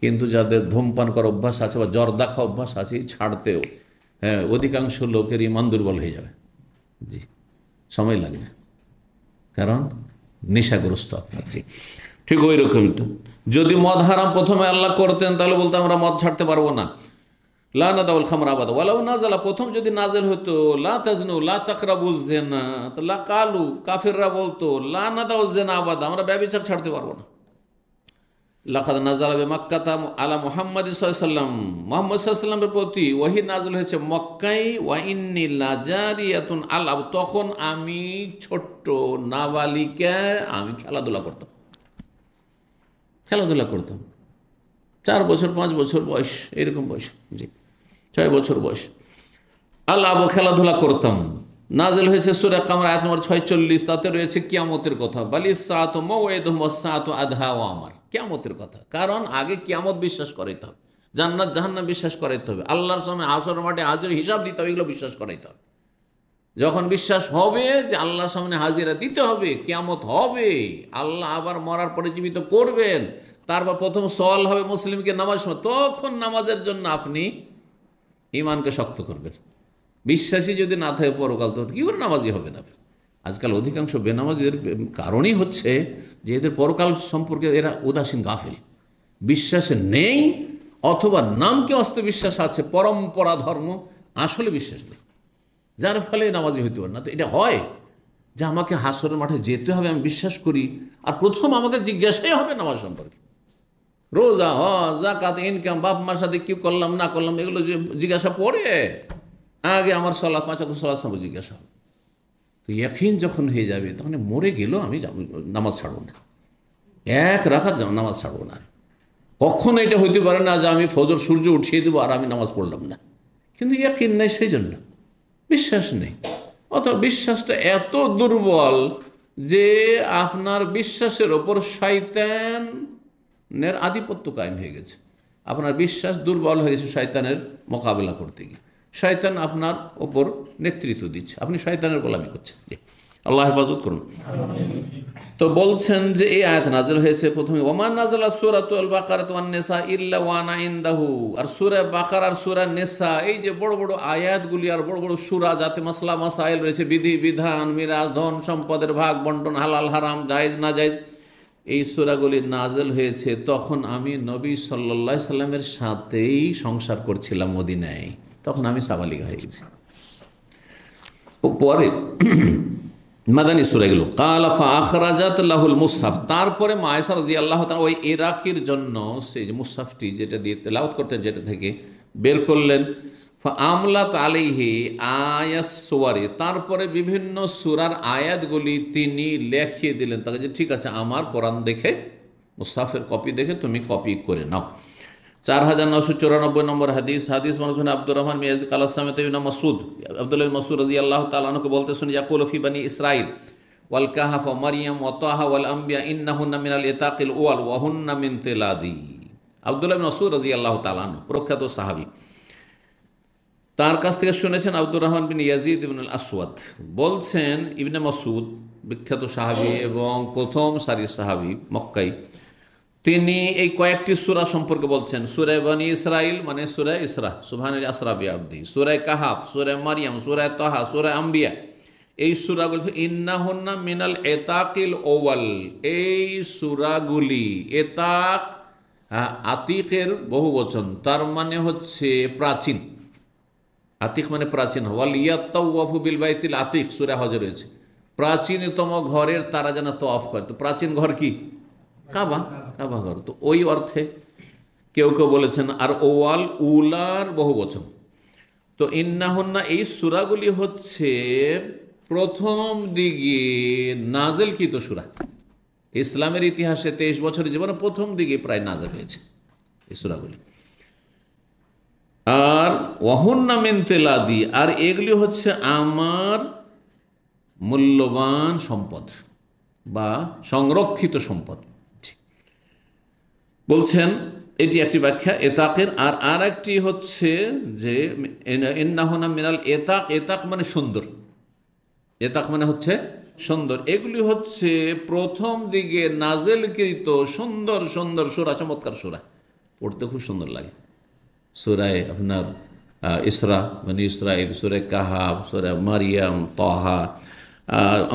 কিন্তু যাদের ধূমপান করার অভ্যাস আছে বা জর্দা খাওয়া অভ্যাস আছে, ছাড়তেও অধিকাংশ লোকের ইমান দুর্বল হয়ে যাবে। জি, সময় লাগবে, কারণ নেশাগ্রস্ত আপনার। জি, ঠিক ওই রকমই তো যদি মদ হারাম প্রথমে আল্লাহ করতেন তাহলে বলতো আমরা মদ ছাড়তে পারবো না, লা নাদাউল খামরা আবাদা ওয়ালাউ নাজালা, প্রথম যদি নাজেল হতো লা তাজনু লা তাকরাবুজ জিনা, তো লা কালু, কাফিররা বলতো লা নাদাউজ জিনা আবাদা, আমরা ব্যভিচার ছাড়তে পারবো না। লাকাদ নাযালা বিমাক্কাতা আলা মুহাম্মাদ সাল্লাল্লাহু আলাইহি ওয়াসাল্লাম, মুহাম্মদ সাল্লাল্লাহু আলাইহি ওয়াসাল্লামের প্রতি ওহী নাযিল হয়েছে মক্কায়, ওয়া ইন্নী লাজারিয়াতুন আলাব, তখন আমি ছোট্ট নাবালিকা, আমি খেলাধুলা করতাম, 4 বছর 5 বছর বয়স, এরকম বয়স, জি 6 বছর বয়স, আলাব, খেলাধুলা করতাম। নাজিল হয়েছে সূরা কামর আয়াত নম্বর 46, তাতে রয়েছে কিয়ামতের কথা, বালিস সাআতু মাওঈদুহুম ওয়াস সাআতু আদহা ওয়া আমার, কিয়ামতের কথা। কারণ আগে কিয়ামত বিশ্বাস করাইতে হবে, জান্নাত জাহান্নাম বিশ্বাস করাইতে হবে, আল্লাহর সামনে হাসরের মাঠে হাজির হিসাব দিতে হবে, এগুলো বিশ্বাস করাইতে হবে। যখন বিশ্বাস হবে যে আল্লাহর সামনে হাজিরা দিতে হবে, কিয়ামত হবে, আল্লাহ আবার মরার পরে জীবিত করবেন, তারপর প্রথম সওয়াল হবে মুসলিমকে নামাজ, তখন নামাজের জন্য আপনি ইমানকে শক্ত করবেন। বিশ্বাসী যদি না থাকে পরকাল, তো কী করে নামাজি হবে না? আজকাল অধিকাংশ বেনামাজিদের কারণই হচ্ছে যে এদের পরকাল সম্পর্কে এরা উদাসীন, গাফিল, বিশ্বাসে নেই, অথবা নামকে অস্তে বিশ্বাস আছে, পরম্পরা ধর্ম, আসলে বিশ্বাস নেই, যার ফলে নামাজি হইতে পারে না। তো এটা হয় যে আমাকে হাসরের মাঠে যেতে হবে, আমি বিশ্বাস করি, আর প্রথম আমাকে জিজ্ঞাসাই হবে নামাজ সম্পর্কে, রোজা, হজ, যাকাত, ইনকাম, বাপ মার সাথে কি করলাম না করলাম, এগুলো জিজ্ঞাসা পড়ে, আগে আমার সালাত, 5 ওয়াক্ত সালাত সম্পর্কে জিজ্ঞাসা হবে। তো ইয়াকিন যখন হয়ে যাবে, তখন মরে গেলেও আমি নামাজ ছাড়বো না, 1 রাকাত নামাজ ছাড়বো না। কখনো এটা হইতে পারে না যে আমি ফজর সূর্য উঠিয়ে দেবো আর আমি নামাজ পড়লাম না, কিন্তু ইয়াকিন নেই, সেই জন্য বিশ্বাস নেই। অথবা বিশ্বাসটা এত দুর্বল যে আপনার বিশ্বাসের ওপর শয়তানের আধিপত্য কায়েম হয়ে গেছে, আপনার বিশ্বাস দুর্বল হয়েছে শয়তানের মোকাবেলা করতে গিয়ে, শয়তান আপনার ওপর নেতৃত্ব দিচ্ছে, আপনি শয়তানের গোলামি করছেন। আল্লাহ হেফাজত করুন। তো বলছেন যে এই আয়াত নাযিল হয়েছে প্রথমে, ওমা নাযালা সূরাতুল বাকারাতু ওয়ান নিসা ইল্লা ওয়া আনা ইনদাহু, আর সূরা বাকারা আর সূরা নিসা, এই যে বড় বড় আয়াতগুলি আর বড় বড় সূরা, যাতে মাসলা মাসাইল রয়েছে, বিধি বিধান, মিরাজ, ধন সম্পদের ভাগ বন্টন, হালাল হারাম, জায়েজ না জায়েজ, এই সূরাগুলি নাযিল হয়েছে তখন আমি নবী সাল্লাল্লাহু আলাইহি সাল্লামের সাথেই সংসার করছিলাম মদিনায়, তখন আমি সাবালিগ হয়ে গেছি। পরে মাদানী সূরা এগুলো, কালা ফা আখরাজাত লাহুল মুসহাফ, তারপরে মা আয়েশা রাদিয়াল্লাহু তাআলা ওই ইরাকির জন্য সেই যে মুসহাফটি যেটা দিয়ে তেলাওয়াত করতেন, যেটা থেকে বের করলেন, ফা আমলাত আলাইহি আয়াস সুওয়ারি, তারপরে বিভিন্ন সূরার আয়াতগুলি তিনি লিখিয়ে দিলেন তাকে, যে ঠিক আছে আমার কোরআন দেখে, মুসহাফের কপি দেখে তুমি কপি করে নাও। 4994 নম্বর হাদিস, মানুষ আব্দুর রহমান মিয়াজদি কালাসামেত মাসুদ, আব্দুল্লাহ মাসুদ রাদিয়াল্লাহু তাআলা আনহু বলতেছেন, ইয়াকুলু ফি বানি ইসরাইল ওয়াল কাহফ ওয়া মারইয়াম ওয়া তাহা ওয়াল আম্বিয়া ইন্নাহুন্না মিনাল ইতাকিল ওয়াল ওয়া হুন্না মিন তিলাদি। আব্দুল্লাহ মাসুদ রাদিয়াল্লাহু তাআলা আনহু প্রখ্যাত সাহাবী, তার কাছ থেকে শুনেছেন আব্দুর রহমান বিন ইয়াজিদ ইবনুল আসওয়াদ বলছেন, ইবনে মাসুদ বিখ্যাত সাহাবী এবং প্রথম সারির সাহাবী মক্কাই, তিনি এই কয়েকটি সূরা সম্পর্কে বলছেন, সূরা বনি ইসরাইল মানে সূরা ইসরা, সুবহানাল্লাহি আসরা বিআবদি, সূরা কাহফ, সূরা মারইয়াম, সূরা তাহা, সূরা আম্বিয়া, এই সূরাগুলি ইন্নাহুন্না মিনাল ইতাকিল আউয়াল, এই সূরাগুলি, ইতাক আতিকের বহুবচন, তার মানে হচ্ছে প্রাচীন, আতিক মানে প্রাচীন, ওয়াল ইয়াত্তাওয়াফু বিল বাইতিল আতিক সূরা হজে রয়েছে, প্রাচীনতম ঘরের তারা যেন তওয়াফ করে। তো প্রাচীন ঘর কি? কাবা, কাবা ঘর। তো ওই অর্থে কেউ কেউ বলেছেন। আর ওয়াল উলার বহু বচন। তো ইন্নাহুন্না এই সূরাগুলি হচ্ছে প্রথম দিকে নাজেলকৃত সূরা। ইসলামের ইতিহাসে 23 বছরের জীবনে প্রথম দিকে প্রায় নাজেল হয়েছে এই সূরাগুলি। আর ওয়াহুন্না মিন তেলাদি, আর এগুলি হচ্ছে আমার মূল্যবান সম্পদ বা সংরক্ষিত সম্পদ। বলছেন এটি একটি ব্যাখ্যা এতাকের। আর একটি হচ্ছে যে ইন্নাহুনা মিনাল এতাক, এতাক মানে সুন্দর, এতাক মানে হচ্ছে সুন্দর। এগুলি হচ্ছে প্রথম দিকে নাজেলকৃত সুন্দর সুন্দর সূরা, চমৎকার সূরা, পড়তে খুব সুন্দর লাগে। সূরায়ে আপনার ইসরা মানে ইসরাইল, সূরায়ে কাহাব, সূরা মারিয়াম, তাহা,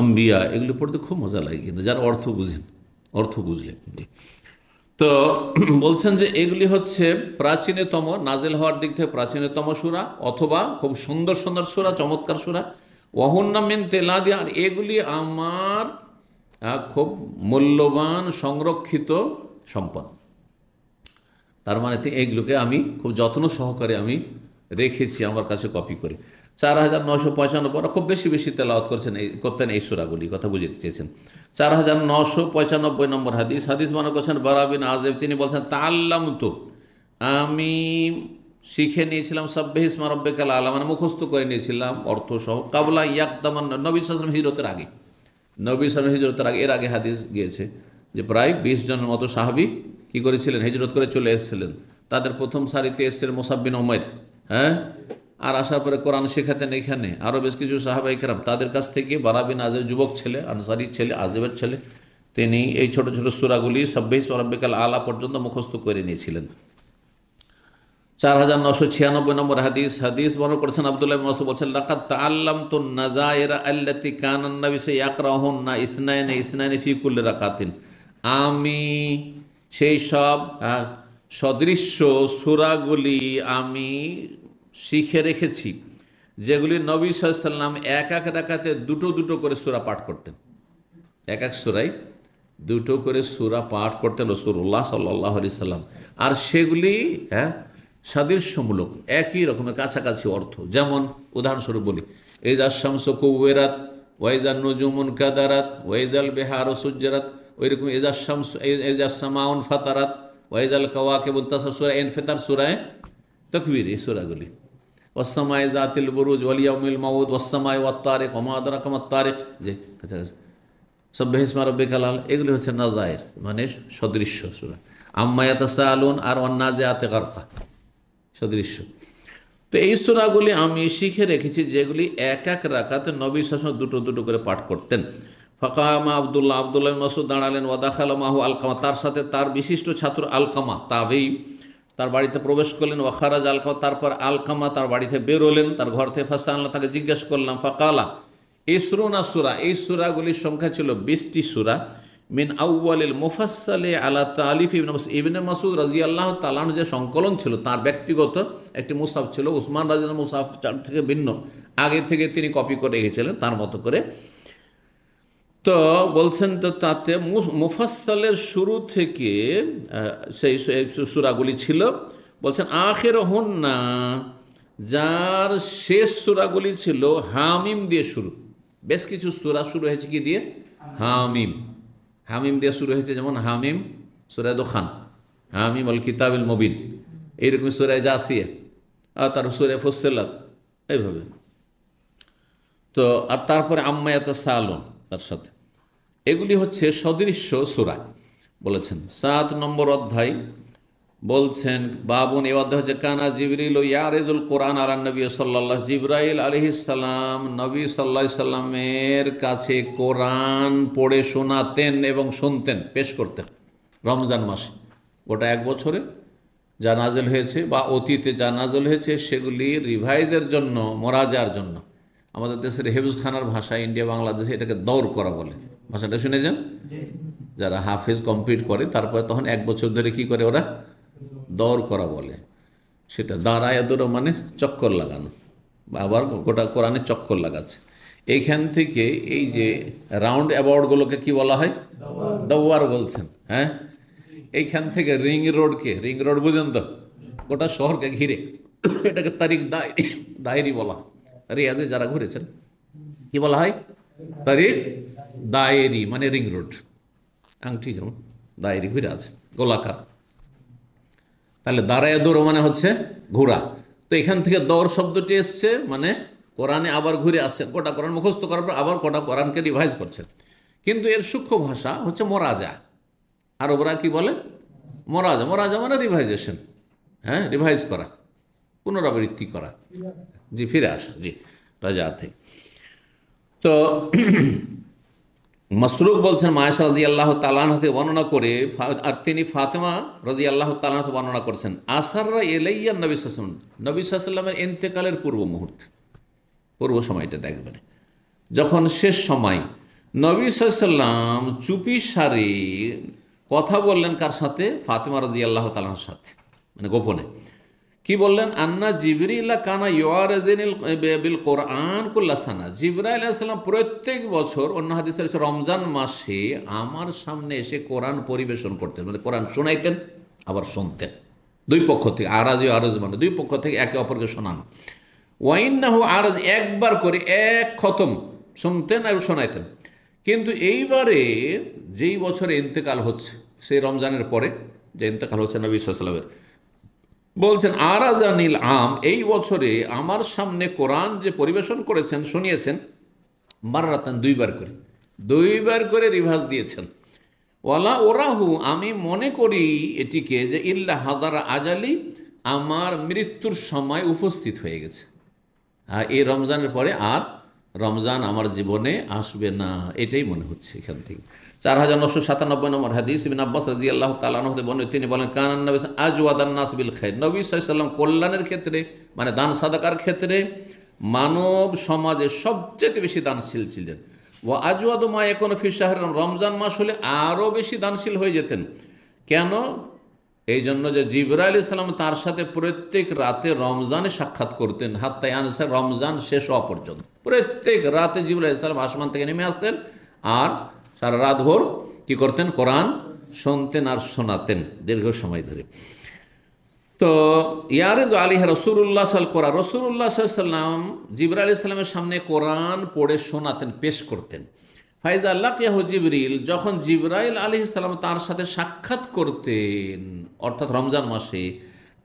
আম্বিয়া, এগুলি পড়তে খুব মজা লাগে কিন্তু যারা অর্থ বুঝেন, অর্থ বুঝলে। তো বলছেন যে এগুলি হচ্ছে প্রাচীনতম, নাজেল হওয়ার দিক থেকে প্রাচীনতম সূরা অথবা খুব সুন্দর সুন্দর সূরা, চমৎকার সূরা। ওয়াহুন্না মিন তেলাদি, আর এগুলি আমার খুব মূল্যবান সংরক্ষিত সম্পদ। তার মানে এইগুলোকে আমি খুব যত্ন সহকারে আমি রেখেছি আমার কাছে কপি করে। 4995, খুব বেশি বেশি তেলাওয়াত করতেন এই সূরাগুলি, কথা বুঝতে চেয়েছেন। 4995 নম্বর হাদিস, হাদিস বর্ণনা করছেন বারা বিন আযিব, তিনি বলছেন তাআল্লামতু, আমি শিখে নিয়েছিলাম সাব্বিহ ইসমা রাব্বিকাল আ'লা, মানে মুখস্থ করে নিয়েছিলাম অর্থ সহ, কাবলা ইয়াকদামান, নবী সাল্লাল্লাহু আলাইহি ওয়াসাল্লাম হিজরতের আগে, নবী সাল্লাল্লাহু আলাইহি হিজরতের আগে। এর আগে হাদিস গিয়েছে যে প্রায় 20 জনের মতো সাহাবী কী করেছিলেন, হিজরত করে চলে এসেছিলেন। তাদের প্রথম সারিতে এসেছিলেন মুসাব বিন উমাইর, হ্যাঁ, আর আসার পরে কোরআন শেখাতেন এখানে আরও বেশ কিছু সাহাবা ইকরাম। তাদের কাছ থেকে বারা বিন আযিব, যুবক ছেলে, আনসারির ছেলে, আযিবের ছেলে, তিনি এই ছোট ছোট সূরাগুলি সাব্বিহ ইসমা রাব্বিকাল আ'লা পর্যন্ত মুখস্থ করে নিয়েছিলেন। 4996 নম্বর হাদিস, হাদিস বর্ণনা করেছেন আব্দুল্লাহ ইবনে মাসউদ, বলছেন লাকাদ তাআল্লামতুন নাযায়েরা আল্লাতী কানা নবী ইয়াকরাহুন্না ইসনাইনি ইসনাইনি ফি কুল্লি রাকাতিন, আমি সেই সব সদৃশ্য সূরাগুলি আমি শিখে রেখেছি যেগুলি নবী সাল্লাল্লাহু আলাইহি ওয়াসাল্লাম এক এক রাকাতে দুটো দুটো করে সূরা পাঠ করতেন, এক এক সূরায় দুটো করে সূরা পাঠ করতেন রাসূলুল্লাহ সাল্লাল্লাহু আলাইহি সাল্লাম। আর সেগুলি সাদৃশ্যমূলক, একই রকমের কাছাকাছি অর্থ। যেমন উদাহরণস্বরূপ বলি, ইযা শামসু কুওয়িরাত ওয়া ইযা নুজুমুন কাদারাত ওয়া ইযাল বিহারু সুজ্জিরাত, ওইরকম ইযা শামসু ইযা সামাউন ফাতারাত ওয়া ইযাল কাওয়াকিবু ইনতাসারাত, সূরা ইনফিতার, সূরা তাকবীর, এই সূরাগুলি। ওয়াস সামাই যাতিল বুরুজ ওয়াল ইয়াউমিল মাউদ ওয়াস সামাই ওয়াত তারিক ওয়া মা আদরাকা মাত তারিক, যে কাছাকাছি। সাব্বিহ ইসমা রাব্বিকাল আ'লা, এগুলি হচ্ছে নাযায়ের মানে সদৃশ্য সূরা। আম্মা ইয়াতাসাআলুন আর ওয়ান নাজিআতি গারকা, সদৃশ্য। তো এই সূরাগুলি আমি শিখে রেখেছি যেগুলি এক এক রাকাতে নবী সাল্লাল্লাহু আলাইহি ওয়াসাল্লাম দুটো দুটো করে পাঠ করতেন। ফাকামা আব্দুল্লাহ ইবনে মাসউদ দাঁড়ালেন, ওয়া দাখালা মাহু আলকামা, তার সাথে তার বিশিষ্ট ছাত্র আলকামা তাবেঈ তার বাড়িতে প্রবেশ করলেন। ওয়া খারাজ আলকামা, তারপর আলকামা তার বাড়িতে বেরোলেন, তার ঘর থেকে। ফাসাআলনা, তাকে জিজ্ঞেস করলাম। ফাকালা ইসরুনা সূরা, এই সূরাগুলির সংখ্যা ছিল 20টি সূরা। মিন আউয়ালিল মুফাসসালি আলা তালিফ ইবনে মাসউদ রাদিয়াল্লাহু তাআলা আনহু, যে সংকলন ছিল তার ব্যক্তিগত একটি মুসাফ ছিল, উসমান রাদিয়াল্লাহু মুসাফ থেকে ভিন্ন, আগে থেকে তিনি কপি করে রেখেছিলেন তার মতো করে। তো বলছেন তো তাতে মুফাসসালের শুরু থেকে সেই সূরাগুলি ছিল। বলছেন আখিরুহুন্না, যার শেষ সূরাগুলি ছিল হামিম দিয়ে শুরু। বেশ কিছু সূরা শুরু হয়েছে কি দিয়ে? হামিম, হামিম দিয়ে শুরু হয়েছে। যেমন হামিম সূরা দুখান, হামিম আল কিতাবিল মুবিন, এইরকম সূরা জাসিয়া, আর তার সূরা ফুসসিলাত, এইভাবে। তো আর তারপরে আম্মা ইয়াতাসাআলুন তার সাথে, এগুলি হচ্ছে সদৃশ্য সূরা বলেছেন। 7 নম্বর অধ্যায় বলছেন বাবুন, এই অধ্যায় হচ্ছে কানা জিবরিল ইয়ারিজুল কোরআন আলা নবী সাল্লাল্লাহু, জিবরাইল আলাইহিস সালাম নবী সাল্লাল্লাহু আলাইহি সাল্লামের কাছে কোরআন পড়ে শোনাতেন এবং শুনতেন, পেশ করতেন রমজান মাসে। গোটা এক বছরে যা নাজেল হয়েছে বা অতীতে যা নাজেল হয়েছে সেগুলি রিভাইজের জন্য, মোরাজার জন্য। আমাদের দেশের হেফজখানার ভাষা, ইন্ডিয়া বাংলাদেশে এটাকে দৌড় করা বলে। ভাষাটা শুনেছেন? যারা হাফেজ কমপ্লিট করে তারপরে তখন এক বছর ধরে কি করে ওরা? দৌড় করা বলে। সেটা দাঁড়ায় দৌড় মানে চক্কর লাগানো, বা আবার গোটা কোরআনে চক্কর লাগাচ্ছে। এইখান থেকে এই যে রাউন্ড অ্যাবাউটগুলোকে কি বলা হয়? দাওয়ার বলছেন। হ্যাঁ, এইখান থেকে রিং রোড বুঝেন তো, গোটা শহরকে ঘিরে, এটাকে তারিখ দায়েরি বলা হয়। রিয়াজে যারা ঘুরেছেন কি বলা হয়? তারিখ দায়েরি, মানে রিং রোড। আংটি যেমন দায়েরি ঘুরে আছে গোলাকার, তাহলে দাঁড়ায় দৌড় মানে হচ্ছে ঘোরা। তো এখান থেকে দৌড় শব্দটি এসছে, মানে কোরআনে আবার ঘুরে আসছেন, গোটা কোরআন মুখস্থ করার পর আবার গোটা কোরআনকে রিভাইজ করছেন। কিন্তু এর সূক্ষ্ম ভাষা হচ্ছে মোরাজা। আর ওরা কি বলে? মোরাজা। মোরাজা মানে রিভাইজেশন, হ্যাঁ, রিভাইজ করা, পুনরাবৃত্তি করা, জি, ফিরে আসা, জি, রাজাতে। তো মাসরুক বলছেন মায়েশা রাদিয়াল্লাহু তাআলা আনহা থেকে বর্ণনা করে, আর তিনি ফাতেমা রাদিয়াল্লাহু তাআলা আনহা বর্ণনা করছেন, আসাররা ইলাইয়া নবী সাল্লাল্লাহু আলাইহি ওয়াসাল্লাম, নবী সাল্লাল্লাহু আলাইহি ওয়াসাল্লামের ইন্তেকালের পূর্ব মুহূর্তে, পূর্ব সময়টা দেখবেন, যখন শেষ সময় নবী সাল্লাল্লাহু আলাইহি ওয়াসাল্লাম চুপি সারে কথা বললেন কার সাথে? ফাতেমা রাদিয়াল্লাহু তাআলা আনহার সাথে, মানে গোপনে। কি বললেন? আন্না জিবরিল কানা ইউআরিজুনিল বিল কোরআন কুল্লা সানা, জিবরাইল আলাইহিস সালাম প্রত্যেক বছর, অন্য হাদিসে আছে রমজান মাসে আমার সামনে এসে কোরআন পরিবেশন করতেন, মানে কোরআন শোনাইতেন আবার শুনতেন। দুই পক্ষ থেকে, আরাজ মানে দুই পক্ষ থেকে একে অপরকে শোনানো। ওয়াইন্নাহু আরাজ, একবার করে এক খতম শুনতেন আর শোনাইতেন। কিন্তু এইবারে যেই বছরে ইন্তেকাল হচ্ছে, সেই রমজানের পরে যে ইন্তেকাল হচ্ছে নবী সাল্লাল্লাহু আলাইহি ওয়াসাল্লামের, বলছেন আরাজানিল আম, এই বছরে আমার সামনে কোরআন যে পরিবেশন করেছেন, শুনিয়েছেন, মাররাতান, দুইবার করে রিভাইজ দিয়েছেন। ওয়ালা ওরাহু, আমি মনে করি এটিকে যে ইল্লা হাদারা আজালি, আমার মৃত্যুর সময় উপস্থিত হয়ে গেছে। এই রমজানের পরে আর রমজান আমার জীবনে আসবে না, এটাই মনে হচ্ছে এখান থেকে। 4997 নম্বর হাদিস, ইবনে আব্বাস রাদিয়াল্লাহু তাআলা আনহু বর্ণিত, তিনি বলেন, কানান নবী আজওয়াদান নাস বিল খায়র, নবী সাল্লাল্লাহু আলাইহি ওয়াসাল্লাম কল্যাণের ক্ষেত্রে, মানে দান সাদাকার ক্ষেত্রে মানব সমাজে সবচেয়ে বেশি দানশীল ছিলেন। ওয়া আজওয়াদু মা ইয়াকুনু ফি শাহর, রমজান মাস হলে আরও বেশি দানশীল হয়ে যেতেন। কেন? এই জন্য যে জিবরাইল আলাইহিস সালাম তার সাথে প্রত্যেক রাতে রমজানে সাক্ষাৎ করতেন, হাত্তা আনসার, রমজান শেষ হওয়া পর্যন্ত। প্রত্যেক রাতে জিবরাইল আলাইহিস সালাম আসমান থেকে নেমে আসতেন আর সারা রাত ভোর কী করতেন? কোরআন শুনতেন আর শোনাতেন দীর্ঘ সময় ধরে। তো ইয়ারেজ আলী রসুল্লাহ কোরআন, রসুল্লাহ সাল্লাম জিবরাইল আলাইহিস সালামের সামনে কোরআন পড়ে শোনাতেন, পেশ করতেন। ফাইজা লাকিয়াহু জিবরিল, যখন জিবরাইল আলাইহিস সালাম তার সাথে সাক্ষাৎ করতেন, অর্থাৎ রমজান মাসে,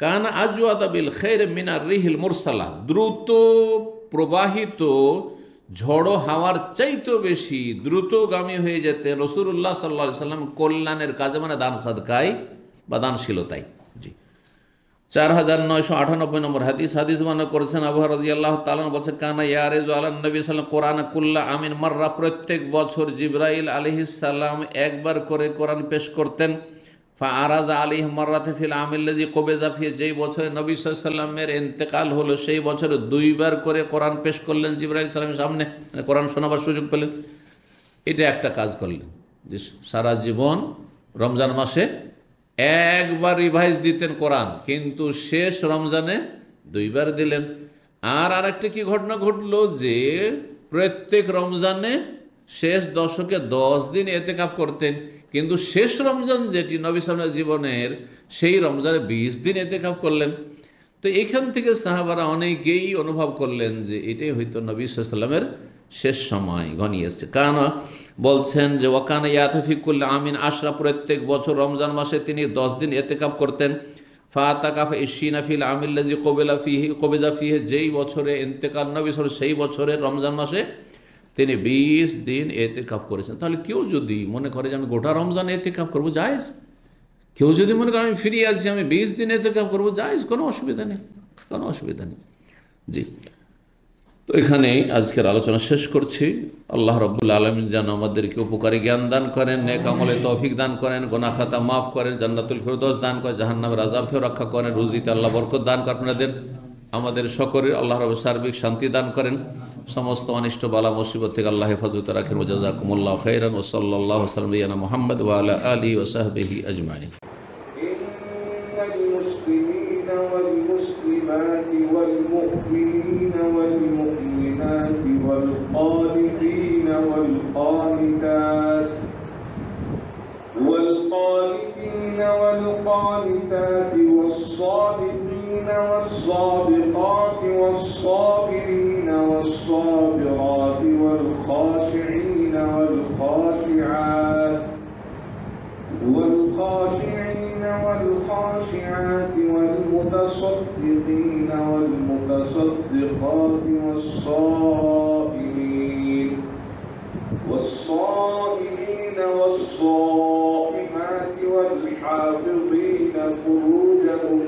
কানা আজওয়াদা বিল খায়র মিনার রিহিল মুরসালা, দ্রুত প্রবাহিত ঝড়ো হাওয়ার চাইতেও বেশি দ্রুতগামী হয়ে যেতে রাসূলুল্লাহ সাল্লাল্লাহু আলাইহি ওয়াসাল্লাম কল্যাণের কাজে, মানে দান সাদকায় বা দানশীলতায়। জি, 4998 নম্বর হাদিস বর্ণনা করেছেন আবু হুরায়রা রাদিয়াল্লাহু তাআলা বলেছেন, কানা ইয়ারিজু আলান নবী সাল্লাল্লাহু আলাইহি ওয়াসাল্লাম কোরআন কুল্লা আমিন মাররা, প্রত্যেক বছর জিবরাইল আলাইহিস সালাম একবার করে কোরআন পেশ করতেন। ফাআরাজা আলাইহি মাররাতান ফিল আমিল্লাযী কুবিযা ফি, যেই বছরে নবী সাল্লাল্লাহু আলাইহি ওয়াসাল্লামের ইন্তেকাল হলো সেই বছরে দুইবার করে কোরআন পেশ করলেন জিবরাইল সালামের সামনে, মানে কোরআন শোনাবার সুযোগ পেলেন। এটা একটা কাজ করলেন যে সারা জীবন রমজান মাসে একবার রিভাইজ দিতেন কোরআন, কিন্তু শেষ রমজানে দুইবার দিলেন। আর আরেকটা কি ঘটনা ঘটলো যে প্রত্যেক রমজানে শেষ দশকে 10 দিন ইতিকাফ করতেন, কিন্তু শেষ রমজান যেটি নবী সাল্লাল্লাহু জীবনের, সেই রমজানে 20 দিন ইতিকাফ করলেন। তো এখান থেকে সাহাবারা অনেকেই অনুভব করলেন যে এটাই হয়তো নবী সাল্লাল্লাহু আলাইহি ওয়াসাল্লামের শেষ সময় ঘনিয়ে এসছে। কারণ বলছেন যে ওয়াকানা ইয়াতাফিকুল আমিন আশরা, প্রত্যেক বছর রমজান মাসে তিনি 10 দিন ইতিকাফ করতেন। ফাতাকাফা ইশিনা ফিল আমিল্লাযী কুবিযা ফিহি, যেই বছরে ইন্তেকাল নবী সাল্লাল্লাহু সেই বছরের রমজান মাসে তিনি 20 দিন ইতিকাফ করেছেন। তাহলে কেউ যদি মনে করে যে আমি গোটা রমজান ইতিকাফ করবো, জায়েজ। কেউ যদি মনে করে আমি ফিরিয়ে আছি, আমি 20 দিন ইতিকাফ করবো, জায়েজ, কোনো অসুবিধা নেই, কোনো অসুবিধা নেই। জি, তো এখানেই আজকের আলোচনা শেষ করছি। আল্লাহ রাব্বুল আলামিন যেন আমাদেরকে উপকারী জ্ঞান দান করেন, নেক আমলে তৌফিক দান করেন, গুনাহ খাতা মাফ করেন, জান্নাতুল ফেরদৌস দান করেন, জাহান্নামের আযাব থেকে রক্ষা করেন, রুজিতে আল্লাহ বরকত দান করেন আপনাদের, আমাদের সকলের আল্লাহ রাব্বুল সার্বিক শান্তি দান করেন, সমস্ত অনিষ্ট বালা মুসিবত থেকে আল্লাহ হেফাজত রাখেন। ওয়া জাযাকুমুল্লাহু খাইরান ওয়া সাল্লাল্লাহু আলাইহি ওয়া সাল্লাম বিনা মুহাম্মদ ওয়া আলা আলিহি ওয়া সাহবিহি আজমাইন। المسلمين والمسلمات والمؤمنين والمؤمنات والقانتين والقانتات والصادقين والصادقات والصابرين والصابرات والخاشعين والخاشعات والمتصدقين والمتصدقات والصائمين والصائمات والحافظين فروجهم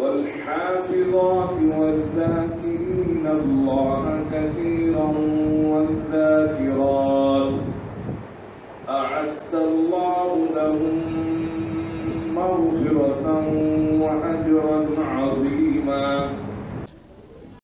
والحافظات والذاكرين الله